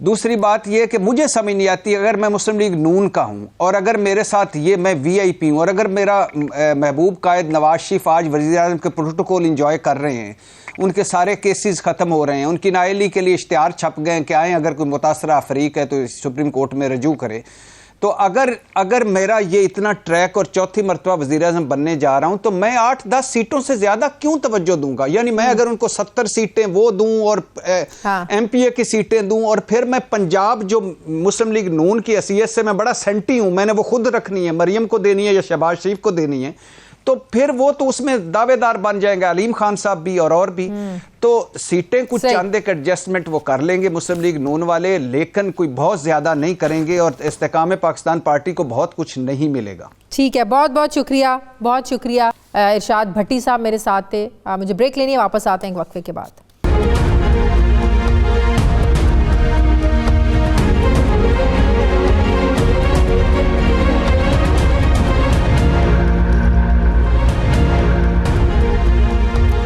दूसरी बात यह कि मुझे समझ नहीं आती, अगर मैं मुस्लिम लीग नून का हूं और अगर मेरे साथ ये मैं VIP हूं और अगर मेरा महबूब कायद नवाज शरीफ आज वज़ीर-ए-आज़म के प्रोटोकॉल इंजॉय कर रहे हैं, उनके सारे केसेस ख़त्म हो रहे हैं, उनकी नाअहली के लिए इश्तिहार छप गए हैं कि आएँ, अगर कोई मुतासरा अफरीक है तो सुप्रीम कोर्ट में रजू करे, तो अगर मेरा ये इतना ट्रैक और चौथी मरतबा वज़ीर-ए-आज़म बनने जा रहा हूं तो मैं 8-10 सीटों से ज्यादा क्यों तवज्जो दूंगा? यानी मैं अगर उनको 70 सीटें वो दूं और एमपीए की सीटें दूं और फिर मैं पंजाब जो मुस्लिम लीग नून की हैसियत से मैं बड़ा सेंटी हूं, मैंने वो खुद रखनी है, मरियम को देनी है या शहबाज शरीफ को देनी है, तो फिर वो तो उसमें दावेदार बन जाएंगे, अलीम खान साहब भी और भी। तो सीटें कुछ चंद एक एडजस्टमेंट वो कर लेंगे मुस्लिम लीग नून वाले, लेकिन कोई बहुत ज्यादा नहीं करेंगे और इस्तेकाम पाकिस्तान पार्टी को बहुत कुछ नहीं मिलेगा। ठीक है, बहुत बहुत शुक्रिया, बहुत शुक्रिया। इरशाद भट्टी साहब मेरे साथ थे। मुझे ब्रेक लेनी है, वापस आते हैं एक वक्फे के बाद।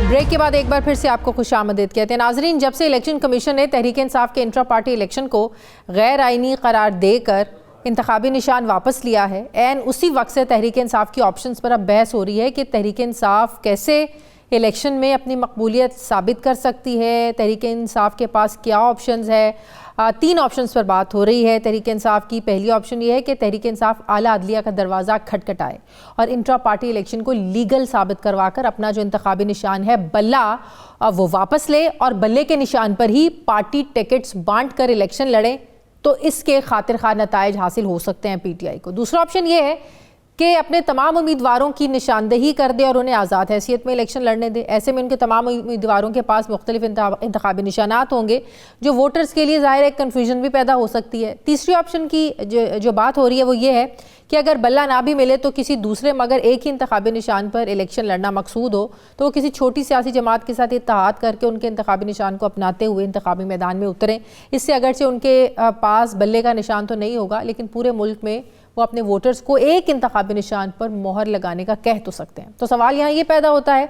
ब्रेक के बाद एक बार फिर से आपको खुशामदीद कहते हैं। नाजरीन, जब से इलेक्शन कमीशन ने तहरीक इंसाफ के इंट्रा पार्टी इलेक्शन को गैर आइनी करार देकर इंतखाबी निशान वापस लिया है, एन उसी वक्त से तहरीक इंसाफ की ऑप्शंस पर अब बहस हो रही है कि तहरीक इंसाफ कैसे इलेक्शन में अपनी मकबूलियत साबित कर सकती है, तहरीक इंसाफ के पास क्या ऑप्शंस है। 3 ऑप्शंस पर बात हो रही है तहरीक इंसाफ की। पहली ऑप्शन ये है कि तहरीक इंसाफ आला अदलिया का दरवाज़ा खटखटाए और इंट्रा पार्टी इलेक्शन को लीगल साबित करवाकर अपना जो इंतखाबी निशान है बल्ला वो वापस ले और बल्ले के निशान पर ही पार्टी टिकट्स बांट कर इलेक्शन लड़ें, तो इसके खातिर खा नताइज हासिल हो सकते हैं पीटीआई को। दूसरा ऑप्शन ये है कि अपने तमाम उम्मीदवारों की निशानदेही कर दे और उन्हें आज़ाद हैसियत में इलेक्शन लड़ने दे। ऐसे में उनके तमाम उम्मीदवारों के पास मुख्तलिफ इंतखाबी निशानात होंगे जो वोटर्स के लिए ज़ाहिर एक कन्फ्यूजन भी पैदा हो सकती है। तीसरी ऑप्शन की जो बात हो रही है वो ये है कि अगर बल्ला ना भी मिले तो किसी दूसरे मगर एक ही इंतखाबी निशान पर इलेक्शन लड़ना मकसूद हो तो वो किसी छोटी सियासी जमात के साथ इत्तेहाद करके उनके इंतखाबी निशान को अपनाते हुए इंतखाबी मैदान में उतरें। इससे अगरचे उनके पास बल्ले का निशान तो नहीं होगा, लेकिन पूरे मुल्क में वो अपने वोटर्स को एक इंतखाबी निशान पर मोहर लगाने का कह तो सकते हैं। तो सवाल यहाँ ये पैदा होता है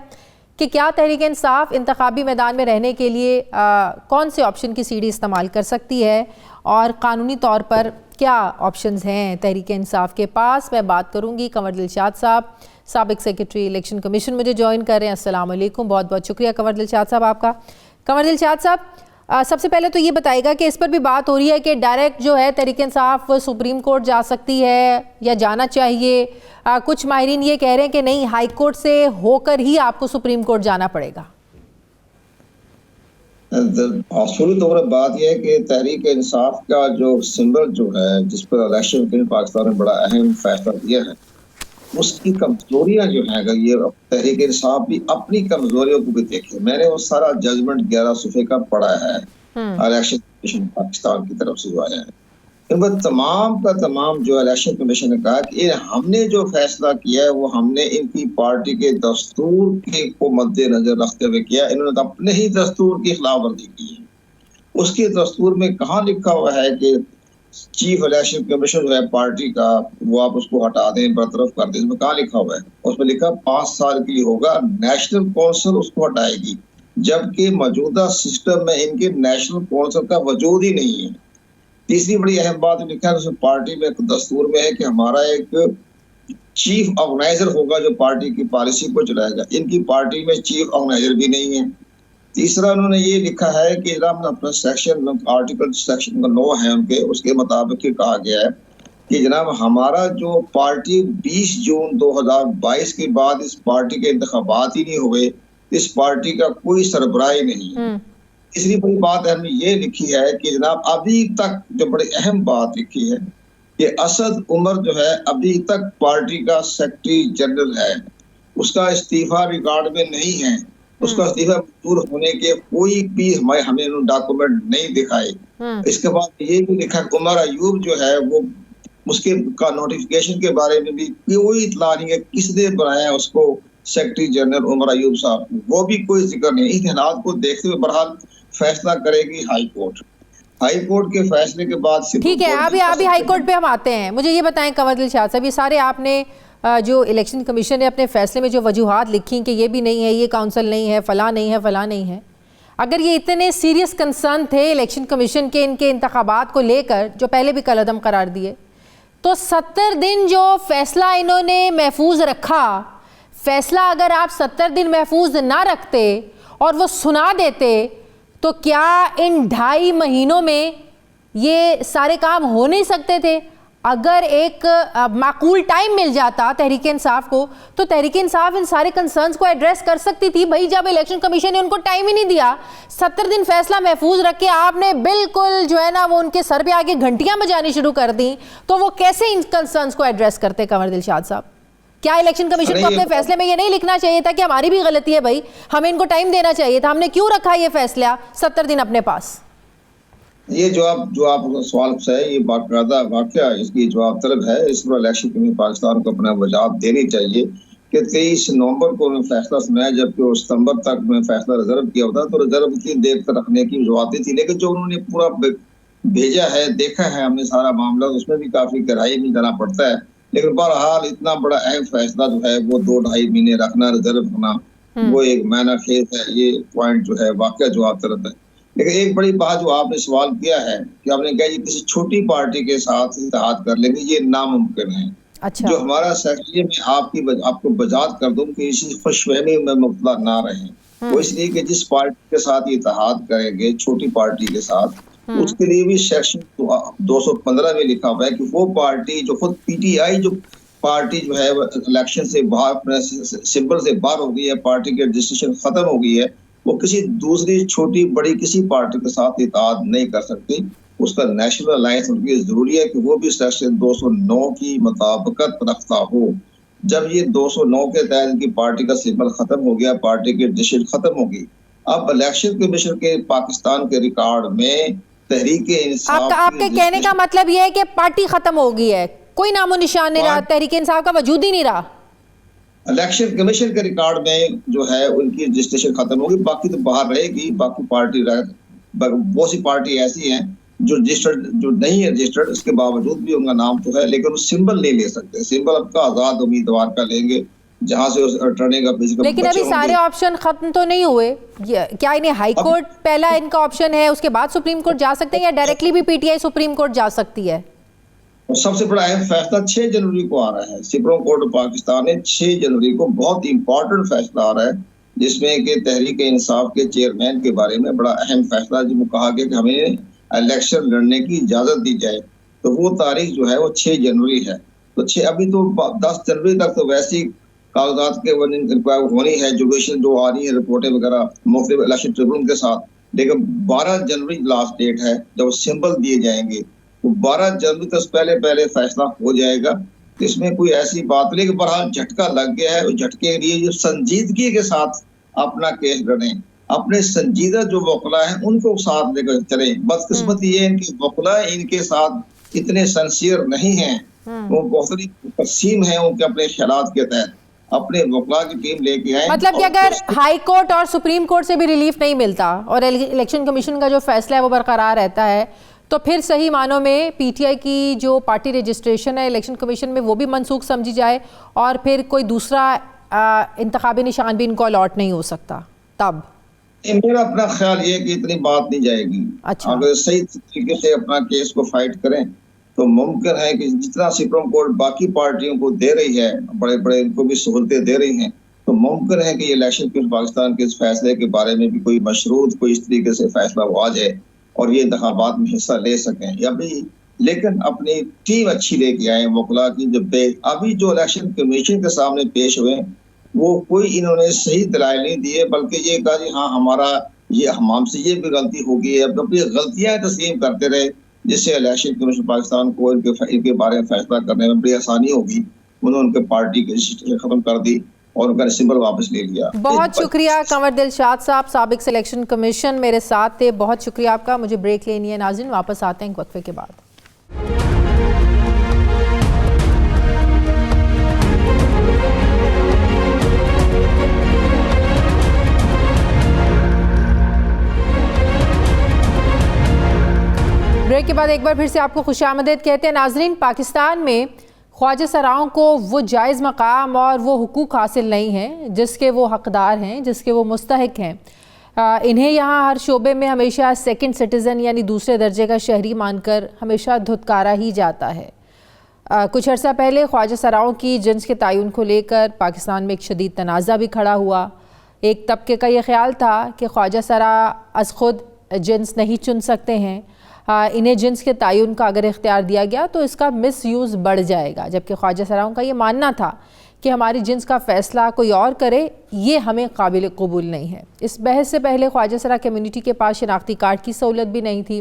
कि क्या तहरीक इंसाफ इंतखाबी मैदान में रहने के लिए कौन से ऑप्शन की सीढ़ी इस्तेमाल कर सकती है और कानूनी तौर पर क्या ऑप्शंस हैं तहरीक इंसाफ के पास। मैं बात करूँगी कंवर दिलशाद साहब, साबिक सेक्रेटरी इलेक्शन कमीशन मुझे ज्वाइन कर रहे हैं। अस्सलाम वालेकुम, बहुत बहुत शुक्रिया कंवर दिलशाद साहब आपका। कंवर दिलशाद साहब, सबसे पहले तो ये बताइएगा कि इस पर भी बात हो रही है कि डायरेक्ट जो है तहरीक इंसाफ सुप्रीम कोर्ट जा सकती है या जाना चाहिए। कुछ माहिरीन ये कह रहे हैं कि नहीं, हाई कोर्ट से होकर ही आपको सुप्रीम कोर्ट जाना पड़ेगा। शुरू तौर पर बात यह है कि तहरीक इंसाफ का जो सिंबल जो है जिस पर इलेक्शन के पाकिस्तान ने बड़ा अहम फैसला दिया है, उसकी कमजोरियां जो है, अगर ये तहरीक इंसाफ भी अपनी कमजोरियों को भी देखे। मैंने वो सारा जजमेंट 11 सूफे का पढ़ा है इलेक्शन कमीशन पाकिस्तान की तरफ से जो आया है। इनमें तमाम का तमाम जो इलेक्शन कमीशन ने कहा कि हमने जो फैसला किया है वो हमने इनकी पार्टी के दस्तूर के को मद्देनजर रखते हुए किया। इन्होंने अपने ही दस्तूर की खिलाफवर्जी की है। उसके दस्तूर में कहाँ लिखा हुआ है कि चीफ इलेक्शन कमीशन जो है पार्टी का, वो आप उसको हटा दें, बरतरफ कर दें। इसमें कहाँ लिखा हुआ है? उसमें लिखा 5 साल के लिए होगा, नेशनल कौंसिल उसको हटाएगी, जबकि मौजूदा सिस्टम में इनके नेशनल कौंसिल का वजूद ही नहीं है। तीसरी बड़ी अहम बात लिखा है उसमें पार्टी में दस्तूर में है कि हमारा एक चीफ ऑर्गेनाइजर होगा जो पार्टी की पॉलिसी को चलाएगा। इनकी पार्टी में चीफ ऑर्गेनाइजर भी नहीं है। तीसरा उन्होंने ये लिखा है कि जनाब अपना सेक्शन आर्टिकल सेक्शन 9 है उनके, उसके मुताबिक कहा गया है कि जनाब हमारा जो पार्टी 20 जून 2022 के बाद इस पार्टी के इंतखाबात ही नहीं हुए, इस पार्टी का कोई सरबराही नहीं है। तीसरी बड़ी बात हमने ये लिखी है कि जनाब अभी तक जो बड़ी अहम बात लिखी है कि असद उमर जो है अभी तक पार्टी का सेक्रेटरी जनरल है, उसका इस्तीफा रिकॉर्ड में नहीं है। उसका इस्तीफा मंजूर होने के कोई भी हमें डॉक्यूमेंट नहीं दिखाए। इसके बाद ये भी लिखा उमर अयूब जो है वो उसके का नोटिफिकेशन के बारे में भी कोई इतला नहीं है, किसने बनाया उसको सेक्रेटरी जनरल उमर अयूब साहब, वो भी कोई जिक्र नहीं। इस हालात को देखते हुए बहरहाल फैसला करेगी हाई कोर्ट। हाई कोर्ट के फैसले के बाद ठीक है, अभी हाई कोर्ट पे हम आते हैं। मुझे ये बताएं कंवर दिलशाद साहब, ये सारे आपने जो इलेक्शन कमीशन ने अपने फैसले में जो वजूहात लिखी कि ये भी नहीं है, ये काउंसिल नहीं है, फला नहीं है, फला नहीं है, अगर ये इतने सीरियस कंसर्न थे इलेक्शन कमीशन के इनके इंतखाबात को लेकर जो पहले भी कलअदम करार दिए, तो 70 दिन जो फैसला इन्होंने महफूज रखा, फैसला अगर आप 70 दिन महफूज ना रखते और वो सुना देते तो क्या इन 2.5 महीनों में ये सारे काम हो नहीं सकते थे? अगर एक माकूल टाइम मिल जाता तहरीक इंसाफ को, तो तहरीक इंसाफ इन सारे कंसर्न्स को एड्रेस कर सकती थी। भाई जब इलेक्शन कमीशन ने उनको टाइम ही नहीं दिया, 70 दिन फैसला महफूज रख के आपने बिल्कुल जो है ना वो उनके सर पे आके घंटियां बजानी शुरू कर दी, तो वो कैसे इन कंसर्न्स को एड्रेस करते कंवर दिलशाद साहब? क्या इलेक्शन कमीशन को अपने फैसले में ये नहीं लिखना चाहिए था कि हमारी भी गलती है भाई, हमें इनको टाइम देना चाहिए था, हमने क्यों रखा ये फैसला 70 दिन अपने पास? ये जो आप सवाल है, ये बाकायदा वाकया इसकी जवाब तलब है। इस पर इलेक्शन कमीशन पाकिस्तान को अपना वजाहत देनी चाहिए कि 23 नवंबर को उन्होंने फैसला सुनाया, जबकि वो सितंबर तक में फैसला रिजर्व किया होता, तो रिजर्व इतनी देर तक रखने की वजूहत थी। लेकिन जो उन्होंने पूरा भेजा है, देखा है हमने सारा मामला, उसमें भी काफी गहराई में जाना पड़ता है। लेकिन बहरहाल इतना बड़ा अहम फैसला जो है वो 2-2.5 महीने रखना, रिजर्व होना, वो एक मायना खेज है। ये पॉइंट जो है वाकया जवाब तलब है। लेकिन एक बड़ी बात जो आपने सवाल किया है कि आपने कहा किसी छोटी पार्टी के साथ इत्तेहाद कर लेंगे, ये नामुमकिन है। अच्छा। जो हमारा सेक्रेटरी में आपको वजाहत कर दूं कि इसी खुशफहमी में मुब्तला ना रहें। वो इसलिए कि जिस पार्टी के साथ इत्तेहाद करेंगे, छोटी पार्टी के साथ, उसके लिए भी सेक्शन 215 में लिखा हुआ है कि वो पार्टी जो खुद पीटीआई जो पार्टी जो है इलेक्शन से बाहर, सिंबल से बाहर हो गई है, पार्टी की रजिस्ट्रेशन खत्म हो गई है, वो किसी दूसरी छोटी बड़ी किसी पार्टी के साथ इत्तेहाद नहीं कर सकती। उसका नेशनल अलायंस उनकी जरूरी है कि वो भी सेक्शन 209 की मुताबिकत रखता हो। जब ये 209 के तहत इनकी पार्टी का सिंबल खत्म हो गया, पार्टी की रजिस्ट्रेशन खत्म हो गई, अब इलेक्शन कमीशन के पाकिस्तान के रिकॉर्ड में तहरीक इंसाफ, आपके कहने का मतलब ये है कि पार्टी खत्म हो गई है, कोई नामो निशान नहीं रहा, तहरीक इंसाफ का वजूद ही नहीं रहा। इलेक्शन कमीशन के रिकॉर्ड में जो है उनकी रजिस्ट्रेशन खत्म होगी, बाकी तो बाहर रहेगी। बाकी पार्टी बहुत सी पार्टी ऐसी हैं जो रजिस्टर्ड, जो नहीं है रजिस्टर्ड, इसके बावजूद भी उनका नाम तो है, लेकिन वो सिंबल नहीं ले सकते। सिंबल आपका आजाद उम्मीदवार का लेंगे, जहां से उस रिटर्निंग का फिजिकल। लेकिन अभी सारे ऑप्शन खत्म तो नहीं हुए, क्या इन्हें हाई कोर्ट पहला इनका ऑप्शन है, उसके बाद सुप्रीम कोर्ट जा सकते हैं, या डायरेक्टली भी पीटीआई सुप्रीम कोर्ट जा सकती है? सबसे बड़ा अहम फैसला 6 जनवरी को आ रहा है। सुप्रीम कोर्ट ऑफ पाकिस्तान ने 6 जनवरी को बहुत इंपॉर्टेंट फैसला आ रहा है, जिसमें कि तहरीक इंसाफ के चेयरमैन के बारे में बड़ा अहम फैसला, जिसमें कहा गया कि हमें इलेक्शन लड़ने की इजाजत दी जाए। तो वो तारीख जो है वो 6 जनवरी है। तो 6 अभी तो 10 जनवरी तक तो वैसी कागजात के होनी है, जुडिशल जो आ रही है रिपोर्टें वगैरह मुख्तलिफ इलेक्शन ट्रिब्यूनल के साथ। लेकिन 12 जनवरी लास्ट डेट है जब सिंबल दिए जाएंगे, तो 12 जनवरी तक पहले फैसला हो जाएगा। इसमें कोई ऐसी बात नहीं कि बहरहाल झटका लग गया है। झटके के लिए जो संजीदगी के साथ अपना केस लड़ें, अपने संजीदा जो वकला है उनको साथ लेकर चले। बदकिस्मती ये इनके वकला इनके साथ इतने सिंसियर नहीं हैं, वो बहुत ही तकसीम है उनके अपने ख्यालात के तहत। अपने वकला की टीम लेके आए। मतलब कि अगर हाई कोर्ट और सुप्रीम कोर्ट से भी रिलीफ नहीं मिलता और इलेक्शन कमीशन का जो फैसला है वो बरकरार रहता है, तो फिर सही मानों में पीटीआई की जो पार्टी रजिस्ट्रेशन है इलेक्शन कमीशन में वो भी मनसूख समझी जाए और फिर कोई दूसरा इंतखाबी निशान भी इनको अलॉट नहीं हो सकता। तब मेरा अपना ख्याल ये कि इतनी बात नहीं जाएगी। अच्छा। अगर सही तरीके से अपना केस को फाइट करें तो मुमकिन है कि जितना सुप्रीम कोर्ट बाकी पार्टियों को दे रही है, बड़े बड़े इनको भी सहूलतें दे रही हैं, तो मुमकिन है कि इलेक्शन कमीशन पाकिस्तान के इस फैसले के बारे में भी कोई मशरूत कोई इस तरीके से फैसला आ जाए और ये इंतखाबात में हिस्सा ले सकें। या भी लेकिन अपनी टीम अच्छी लेके आए वकला की। जब अभी जो इलेक्शन कमीशन के सामने पेश हुए वो कोई इन्होंने सही दलाइल नहीं दिए, बल्कि ये कहा जी हाँ हमारा ये हमसे ये भी गलती हो गई है। अब अपनी गलतियां तस्लीम करते रहे, जिससे इलेक्शन कमीशन पाकिस्तान को इनके बारे में फैसला करने में बड़ी आसानी होगी। उन्होंने उनके पार्टी की रजिस्ट्रेशन खत्म कर दी और उनका सिंबल वापस ले लिया। बहुत शुक्रिया कंवर दिलशाद साहब, साबिक सिलेक्शन कमीशन मेरे साथ थे। बहुत शुक्रिया आपका। मुझे ब्रेक लेनी है नाज़रीन, वापस आते हैं वक्फे के बाद। ब्रेक के बाद एक बार फिर से आपको खुशामदीद कहते हैं नाजरीन। पाकिस्तान में ख्वाजा सराओं को वो जायज़ मकाम और वो हुकूक हासिल नहीं हैं जिसके वो हकदार हैं, जिसके वो मुस्तहिक हैं। इन्हें यहाँ हर शोबे में हमेशा सेकंड सिटीज़न यानी दूसरे दर्जे का शहरी मानकर हमेशा धुतकारा ही जाता है। कुछ अर्सा पहले ख्वाजा सराओं की जिन्स के तयन को लेकर पाकिस्तान में एक शदीद तनाज़ा भी खड़ा हुआ। एक तबके का ये ख्याल था कि ख्वाजा सरा अज़ खुद जिन्स नहीं चुन सकते हैं, इन्हें जिन्स के तयन का अगर इख्तियार दिया गया तो इसका मिसयूज़ बढ़ जाएगा। जबकि ख्वाजा सराओं का ये मानना था कि हमारी जिन्स का फ़ैसला कोई और करे, ये हमें काबिल कबूल नहीं है। इस बहस से पहले ख्वाजा सरा कम्यूनिटी के पास शनाख्ती कार्ड की सहूलत भी नहीं थी।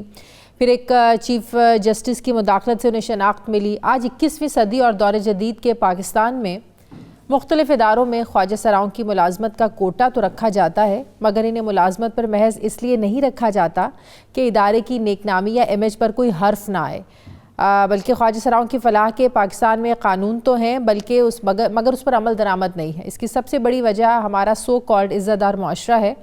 फिर एक चीफ जस्टिस की मुदाखलत से उन्हें शनाख्त मिली। आज 21वीं सदी और दौर जदीद के पाकिस्तान में मुख्तलिफ़ इदारों में ख्वाजा सराओं की मुलाजमत का कोटा तो रखा जाता है, मगर इन्हें मुलाजमत पर महज इसलिए नहीं रखा जाता कि इदारे की नेकनामी या इमेज पर कोई हर्फ ना आए, बल्कि ख्वाजा सराओं की फलाह के पाकिस्तान में कानून तो हैं बल्कि मगर उस पर अमल दरामद नहीं है। इसकी सबसे बड़ी वजह हमारा सो कॉल्ड इज़्ज़तदार मुआशरा है,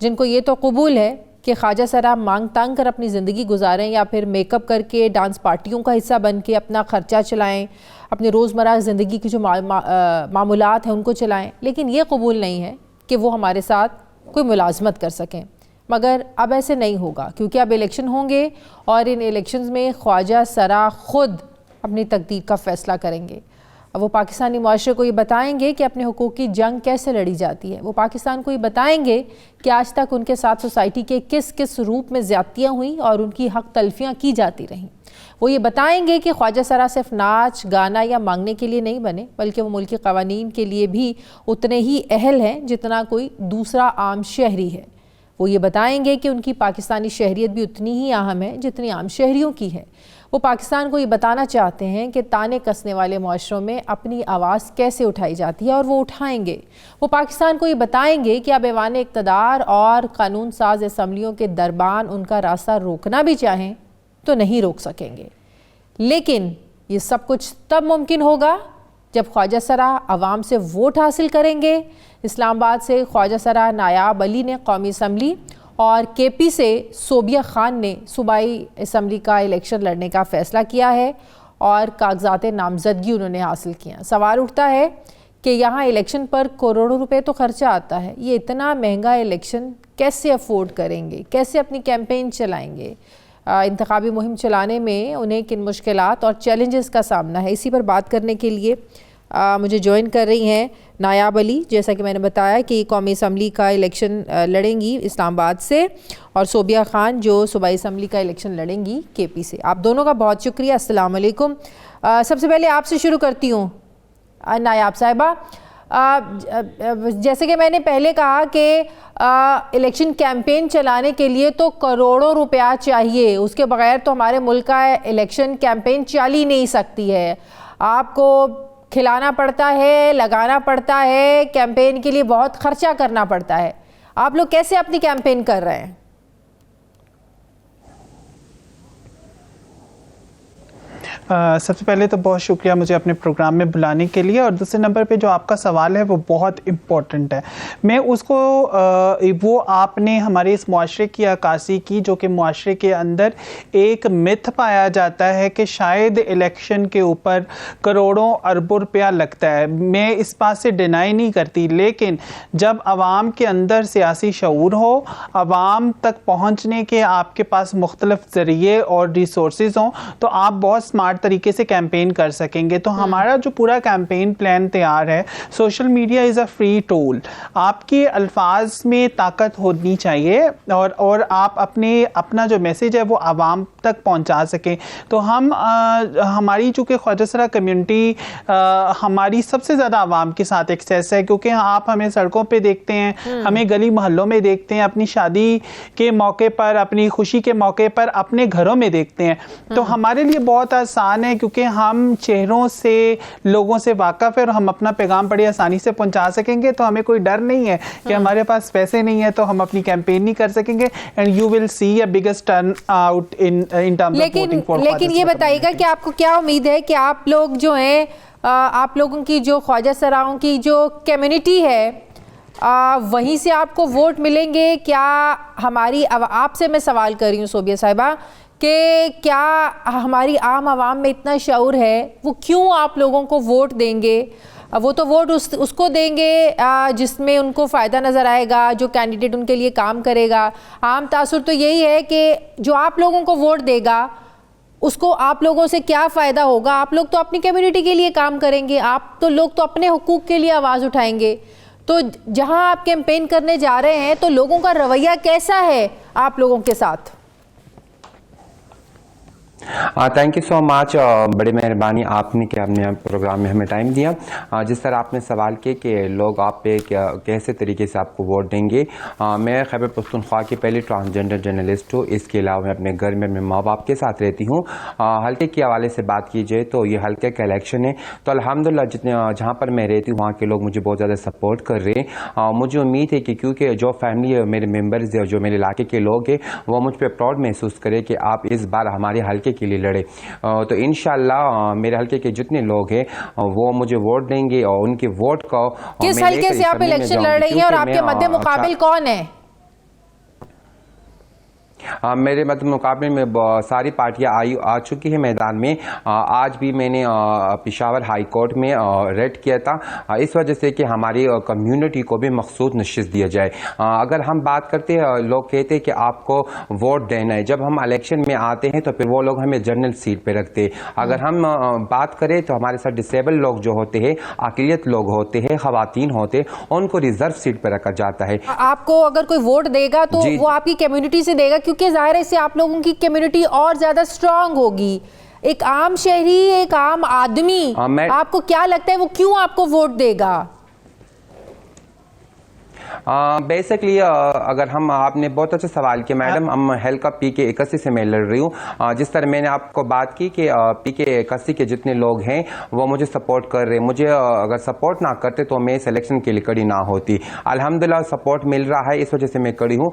जिनको ये तो कबूल है कि ख्वाजा सरा मांग तांग कर अपनी ज़िंदगी गुजारें या फिर मेकअप करके डांस पार्टियों का हिस्सा बन के अपना ख़र्चा चलाएं, अपनी रोज़मर्रा ज़िंदगी की जो मामूलात हैं उनको चलाएं, लेकिन ये कबूल नहीं है कि वो हमारे साथ कोई मुलाजमत कर सकें। मगर अब ऐसे नहीं होगा, क्योंकि अब इलेक्शन होंगे और इन इलेक्शंस में ख्वाजा सरा ख़ुद अपनी तकदीर का फ़ैसला करेंगे। अब वो पाकिस्तानी मुआशरे को ये बताएंगे कि अपने हुकूक की जंग कैसे लड़ी जाती है। वो पाकिस्तान को ये बताएंगे कि आज तक उनके साथ सोसाइटी के किस किस रूप में ज़्यादतियाँ हुई और उनकी हक तलफियाँ की जाती रहीं। वो ये बताएंगे कि ख्वाजा सरा सिर्फ नाच गाना या मांगने के लिए नहीं बने, बल्कि वो मुल्की क़वानीन के लिए भी उतने ही अहल हैं जितना कोई दूसरा आम शहरी है। वो ये बताएंगे कि उनकी पाकिस्तानी शहरियत भी उतनी ही अहम है जितनी आम शहरियों की है। वो पाकिस्तान को ये बताना चाहते हैं कि ताने कसने वाले मुआशरों में अपनी आवाज़ कैसे उठाई जाती है, और वो उठाएंगे। वो पाकिस्तान को ये बताएंगे कि अब ऐवान इक़्तिदार और कानून साज असम्बलियों के दरबान उनका रास्ता रोकना भी चाहें तो नहीं रोक सकेंगे। लेकिन ये सब कुछ तब मुमकिन होगा जब ख्वाजा सरा अवाम से वोट हासिल करेंगे। इस्लामाबाद से ख्वाजा सरा नायाब अली ने कौमी असम्बली और केपी से सोबिया खान ने सूबाई असम्बली का इलेक्शन लड़ने का फ़ैसला किया है और कागजात नामजदगी उन्होंने हासिल किया। सवाल उठता है कि यहाँ इलेक्शन पर करोड़ों रुपए तो खर्चा आता है, ये इतना महंगा इलेक्शन कैसे अफोर्ड करेंगे, कैसे अपनी कैंपेन चलाएंगे, इंतखाबी मुहिम चलाने में उन्हें किन मुश्किलात और चैलेंजेस का सामना है। इसी पर बात करने के लिए मुझे ज्वाइन कर रही हैं नायाब अली, जैसा कि मैंने बताया कि कौमी असम्बली का इलेक्शन लड़ेंगी इस्लामाबाद से, और सोबिया खान जो सूबाई असम्बली का इलेक्शन लड़ेंगी केपी से। आप दोनों का बहुत शुक्रिया। अस्सलाम वालेकुम। सबसे पहले आपसे शुरू करती हूँ नायाब साहिबा। जैसे कि मैंने पहले कहा कि इलेक्शन कैंपेन चलाने के लिए तो करोड़ों रुपया चाहिए, उसके बगैर तो हमारे मुल्क का इलेक्शन कैंपेन चल ही नहीं सकती है। आपको खिलाना पड़ता है, लगाना पड़ता है, कैंपेन के लिए बहुत खर्चा करना पड़ता है। आप लोग कैसे अपनी कैंपेन कर रहे हैं? सबसे पहले तो बहुत शुक्रिया मुझे अपने प्रोग्राम में बुलाने के लिए, और दूसरे नंबर पे जो आपका सवाल है वो बहुत इम्पोर्टेंट है। मैं उसको वो आपने हमारे इस मुआशरे की अक्कासी की, जो कि मुआशरे के अंदर एक मिथ पाया जाता है कि शायद इलेक्शन के ऊपर करोड़ों अरबों रुपया लगता है। मैं इस बात से डिनाई नहीं करती, लेकिन जब आवाम के अंदर सियासी शऊर हो, आवाम तक पहुँचने के आपके पास मुख्तलिफ ज़रिए और रिसोर्सेज हों, तो आप बहुत स्मार्ट तरीके से कैंपेन कर सकेंगे। तो हमारा जो पूरा कैंपेन प्लान तैयार है, social media is a free tool. आपके अल्फाज में ताकत होनी चाहिए और आप अपना जो मैसेज है वो आवाम तक पहुंचा सकें। तो हम हमारी चूँकि ख्वाजा सरा कम्युनिटी हमारी सबसे ज़्यादा आवाम के साथ एक्सेस है, क्योंकि आप हमें सड़कों पे देखते हैं, हमें गली मोहल्लों में देखते हैं, अपनी शादी के मौके पर, अपनी खुशी के मौके पर, अपने घरों में देखते हैं। तो हमारे लिए बहुत आसान है, क्योंकि हम चेहरों से लोगों से वाकिफ है और हम अपना पैगाम बड़ी आसानी से पहुंचा सकेंगे। तो हमें कोई डर नहीं है कि हमारे पास पैसे नहीं है तो हम अपनी कैंपेन नहीं कर सकेंगे। And you will see a biggest turn out in terms of voting for. लेकिन ये बताइएगा कि आपको क्या उम्मीद है कि आप लोग जो हैं, आप लोगों की जो ख्वाजा सराओं की जो कम्युनिटी है, वहीं से आपको वोट मिलेंगे क्या? हमारी आपसे मैं सवाल कर रही हूँ सोबिया साहिबा कि क्या हमारी आम आवाम में इतना शऊर है, वो क्यों आप लोगों को वोट देंगे? वो तो वोट उसको देंगे जिसमें उनको फ़ायदा नज़र आएगा, जो कैंडिडेट उनके लिए काम करेगा। आम तासुर तो यही है कि जो आप लोगों को वोट देगा उसको आप लोगों से क्या फ़ायदा होगा? आप लोग तो अपनी कम्युनिटी के लिए काम करेंगे, आप तो लोग तो अपने हुकूक के लिए आवाज़ उठाएंगे। तो जहां आप कैंपेन करने जा रहे हैं तो लोगों का रवैया कैसा है आप लोगों के साथ? Thank you so much. बड़ी मेहरबानी आपने कि आपने प्रोग्राम में हमें टाइम दिया। जिस तरह आपने सवाल किए कि लोग आप पे कैसे तरीके से आपको वोट देंगे, मैं खैबर पख्तूनख्वा की पहली ट्रांसजेंडर जर्नलिस्ट हूँ। इसके अलावा मैं अपने घर में अपने माँ बाप के साथ रहती हूँ। हल्के के हवाले से बात की जाए तो ये हल्के का इलेक्शन है, तो अल्हम्दुलिल्लाह जितने जहाँ पर मैं रहती हूँ वहाँ के लोग मुझे बहुत ज़्यादा सपोर्ट कर रहे हैं। मुझे उम्मीद है कि क्योंकि जो फैमिली है, मेरे मेम्बर्स है, जो मेरे इलाके के लोग हैं, वो मुझ पर प्राउड महसूस करें कि आप इस बार हमारे हल्के के लिए लड़े। तो इंशाल्लाह मेरे हल्के के जितने लोग हैं वो मुझे वोट देंगे और उनके वोट को किस हल्के से आप इलेक्शन लड़ रही हैं और आपके मध्य मुकाबिल कौन है? मेरे मध्य मुकाबले में सारी पार्टियां आ चुकी है मैदान में। आज भी मैंने पेशावर हाई कोर्ट में रेड किया था, इस वजह से कि हमारी कम्युनिटी को भी मखसूस नशिस्त दिया जाए। अगर हम बात करते हैं, लोग कहते हैं कि आपको वोट देना है, जब हम इलेक्शन में आते हैं तो फिर वो लोग हमें जनरल सीट पे रखते हैं। अगर हम बात करें तो हमारे साथ डिसेबल लोग जो होते हैं, अक़लियत लोग होते हैं, ख़वातीन होते हैं, उनको रिजर्व सीट पे रखा जाता है। आपको अगर कोई वोट देगा तो वो आपकी कम्युनिटी से देगा, क्योंकि जाहिर है इससे आप लोगों की कम्युनिटी और ज्यादा स्ट्रांग होगी। एक आम शहरी, एक आम आदमी, आपको क्या लगता है वो क्यों आपको वोट देगा? बेसिकली अगर हम, आपने बहुत अच्छा सवाल किया मैडम। हम हल्का PK 81 से मैं लड़ रही हूँ। जिस तरह मैंने आपको बात की कि PK 81 के जितने लोग हैं वो मुझे सपोर्ट कर रहे हैं। मुझे अगर सपोर्ट ना करते तो मैं सिलेक्शन के लिए खड़ी ना होती। अल्हम्दुलिल्लाह सपोर्ट मिल रहा है, इस वजह से मैं खड़ी हूँ।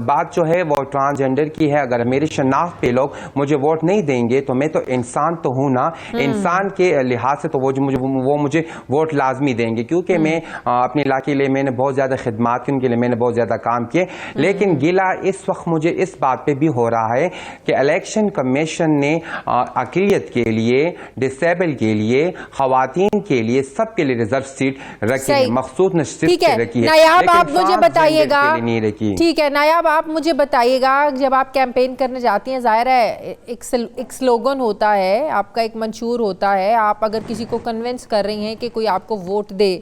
बात जो है वो ट्रांसजेंडर की है। अगर मेरी शनाख्त पे लोग मुझे वोट नहीं देंगे तो मैं तो इंसान तो हूँ ना, इंसान के लिहाज से तो वो मुझे वोट लाजमी देंगे, क्योंकि मैं अपने इलाके के लिए मैंने बहुत ज़्यादा खिदमत की, उनके लिए मैंने बहुत ज्यादा काम किए। लेकिन गिला इस वक्त मुझे इस बात पे भी हो रहा है कि इलेक्शन कमीशन ने अक़लियत के लिए, डिसेबल के लिए, खवातीन के लिए, सबके लिए रिजर्व सीट रखी है, मखसूस नशिस्त रखी है। नायाब आप मुझे बताइएगा, नहीं रखी। ठीक है नायाब आप मुझे बताइएगा, जब आप कैंपेन करने जाती हैं, जाहिर है एक स्लोगन होता है, आपका एक मंशूर होता है, आप अगर किसी को कन्विंस कर रही हैं कि कोई आपको वोट दे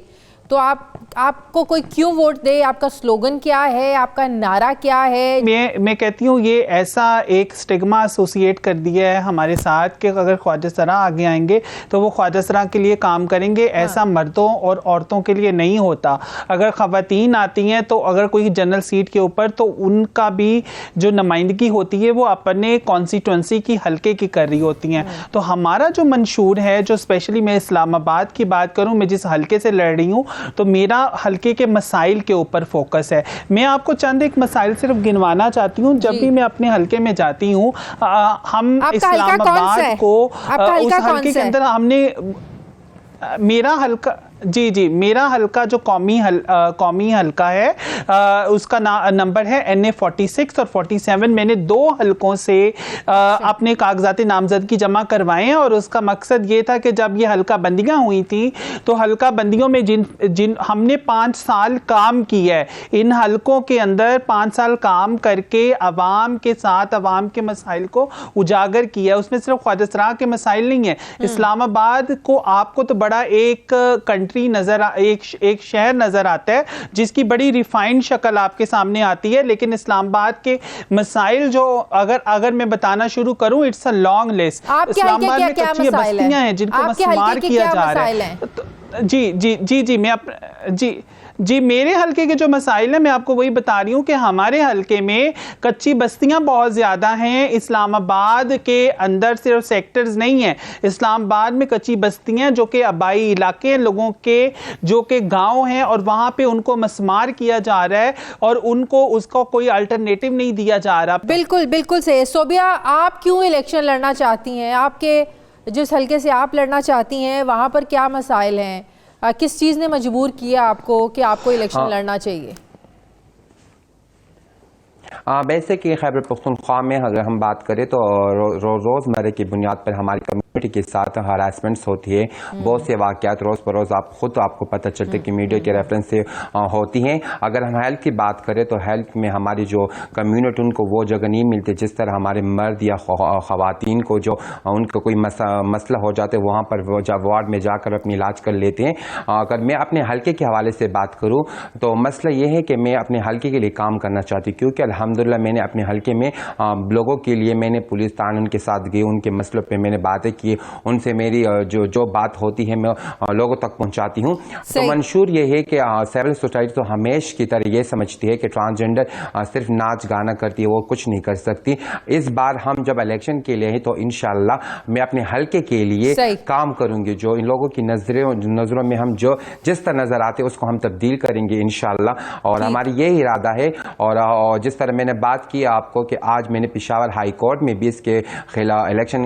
तो आपको कोई क्यों वोट दे? आपका स्लोगन क्या है? आपका नारा क्या है? मैं कहती हूँ ये ऐसा एक स्टिग्मा एसोसिएट कर दिया है हमारे साथ कि अगर ख्वाजा सरा आगे आएंगे तो वो ख्वाजा सरा के लिए काम करेंगे। ऐसा मर्दों और औरतों के लिए नहीं होता। अगर ख़वातीन आती हैं तो अगर कोई जनरल सीट के ऊपर, तो उनका भी जो नुमाइंदगी होती है वो अपने कॉन्स्टिट्यूंसी की हल्के की कर रही होती हैं। तो हमारा जो मंशूर है, जो स्पेशली मैं इस्लामाबाद की बात करूँ, मैं जिस हल्के से लड़ रही हूँ, तो मेरा हल्के के मसाइल के ऊपर फोकस है। मैं आपको चंद एक मसाइल सिर्फ गिनवाना चाहती हूँ। जब भी मैं अपने हल्के में जाती हूँ, हम इस्लामाबाद को उस हल्के के अंदर हमने, मेरा हल्का, जी मेरा हल्का जो कौमी हल्का है, उसका नंबर है NA 46 और 47। मैंने 2 हल्कों से अपने कागजाती नामजदगी जमा करवाए हैं और उसका मकसद ये था कि जब ये हल्का बंदियां हुई थी तो हल्का बंदियों में जिन हमने 5 साल काम किया है, इन हल्कों के अंदर 5 साल काम करके अवाम के साथ अवाम के मसाइल को उजागर किया है। उसमें सिर्फ ख्वाजा सरा के मसाइल नहीं है। इस्लामाबाद को आपको तो बड़ा एक कंट्री नजर, एक शहर नजर आता है जिसकी बड़ी रिफाइंड शक्ल आपके सामने आती है, लेकिन इस्लामाबाद के मसाइल जो अगर मैं बताना शुरू करूं, it's a long list. Islamabad में कच्ची बस्तियां हैं जिनको मस्मार किया जा रहा है। जी मेरे हल्के के जो मसाइल हैं मैं आपको वही बता रही हूँ कि हमारे हल्के में कच्ची बस्तियां बहुत ज़्यादा हैं। इस्लामाबाद के अंदर सिर्फ सेक्टर्स नहीं हैं, इस्लामाबाद में कच्ची बस्तियां जो कि आबाई इलाके हैं लोगों के, जो कि गांव हैं, और वहाँ पे उनको मस्मार किया जा रहा है और उनको उसका कोई अल्टरनेटिव नहीं दिया जा रहा। बिल्कुल बिल्कुल सही। सोबिया, आप क्यों इलेक्शन लड़ना चाहती हैं? आपके जिस हल्के से आप लड़ना चाहती हैं वहाँ पर क्या मसाइल हैं? किस चीज़ ने मजबूर किया आपको कि आपको इलेक्शन लड़ना चाहिए? वैसे कि खैबर पख्तूनख्वा में अगर हम बात करें तो रोज़मर्रा की बुनियाद पर हमारी के साथ हरासमेंट्स होती है, बहुत से वाक़यात रोज़ बरोज़ आपको पता चलते कि मीडिया के रेफरेंस से होती हैं। अगर हम हेल्थ की बात करें तो हेल्थ में हमारी जो कम्युनिटी उनको वो जगह नहीं मिलती जिस तरह हमारे मर्द या ख़वातीन को जो उनको कोई मसला हो जाता है वहाँ पर वो वार्ड में जाकर अपनी इलाज कर लेते हैं। अगर मैं अपने हल्के के हवाले से बात करूँ तो मसला ये है कि मैं अपने हल्के के लिए काम करना चाहती हूँ, क्योंकि अल्हम्दुलिल्लाह मैंने अपने हल्के में लोगों के लिए मैंने पुलिस थाने उनके साथ गई, उनके मसलों पे मैंने बातें की, उनसे मेरी जो बात होती है मैं लोगों तक पहुंचाती हूं। तो मंशूर ये है कि सिविल सोसाइटी तो हमेशा की तरह ये समझती है कि ट्रांसजेंडर सिर्फ नाच गाना करती है, वो कुछ नहीं कर सकती। इस बार हम जब इलेक्शन के लिए हैं तो इंशाल्लाह मैं अपने हल्के के लिए काम करूंगी। जो इन लोगों की नजरों में हम जो जिस तरह नजर आते हैं उसको हम तब्दील करेंगे इंशाल्लाह, और हमारी ये इरादा है। और जिस तरह मैंने बात की आपको कि आज मैंने पेशावर हाई कोर्ट में भी इसके खिलाफ इलेक्शन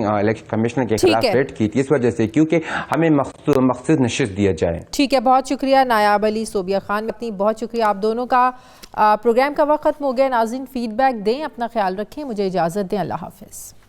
कमिश्नर के खिलाफ रेड की थी, इस वजह से क्योंकि हमें मखसूस नशिस्त दिया जाए। ठीक है, बहुत शुक्रिया नायाब अली सोबिया खान, अपनी बहुत शुक्रिया आप दोनों का। प्रोग्राम का वक्त खत्म हो गया। नाज़रीन फीडबैक दें, अपना ख्याल रखें, मुझे इजाज़त दें, अल्लाह हाफ़िज़।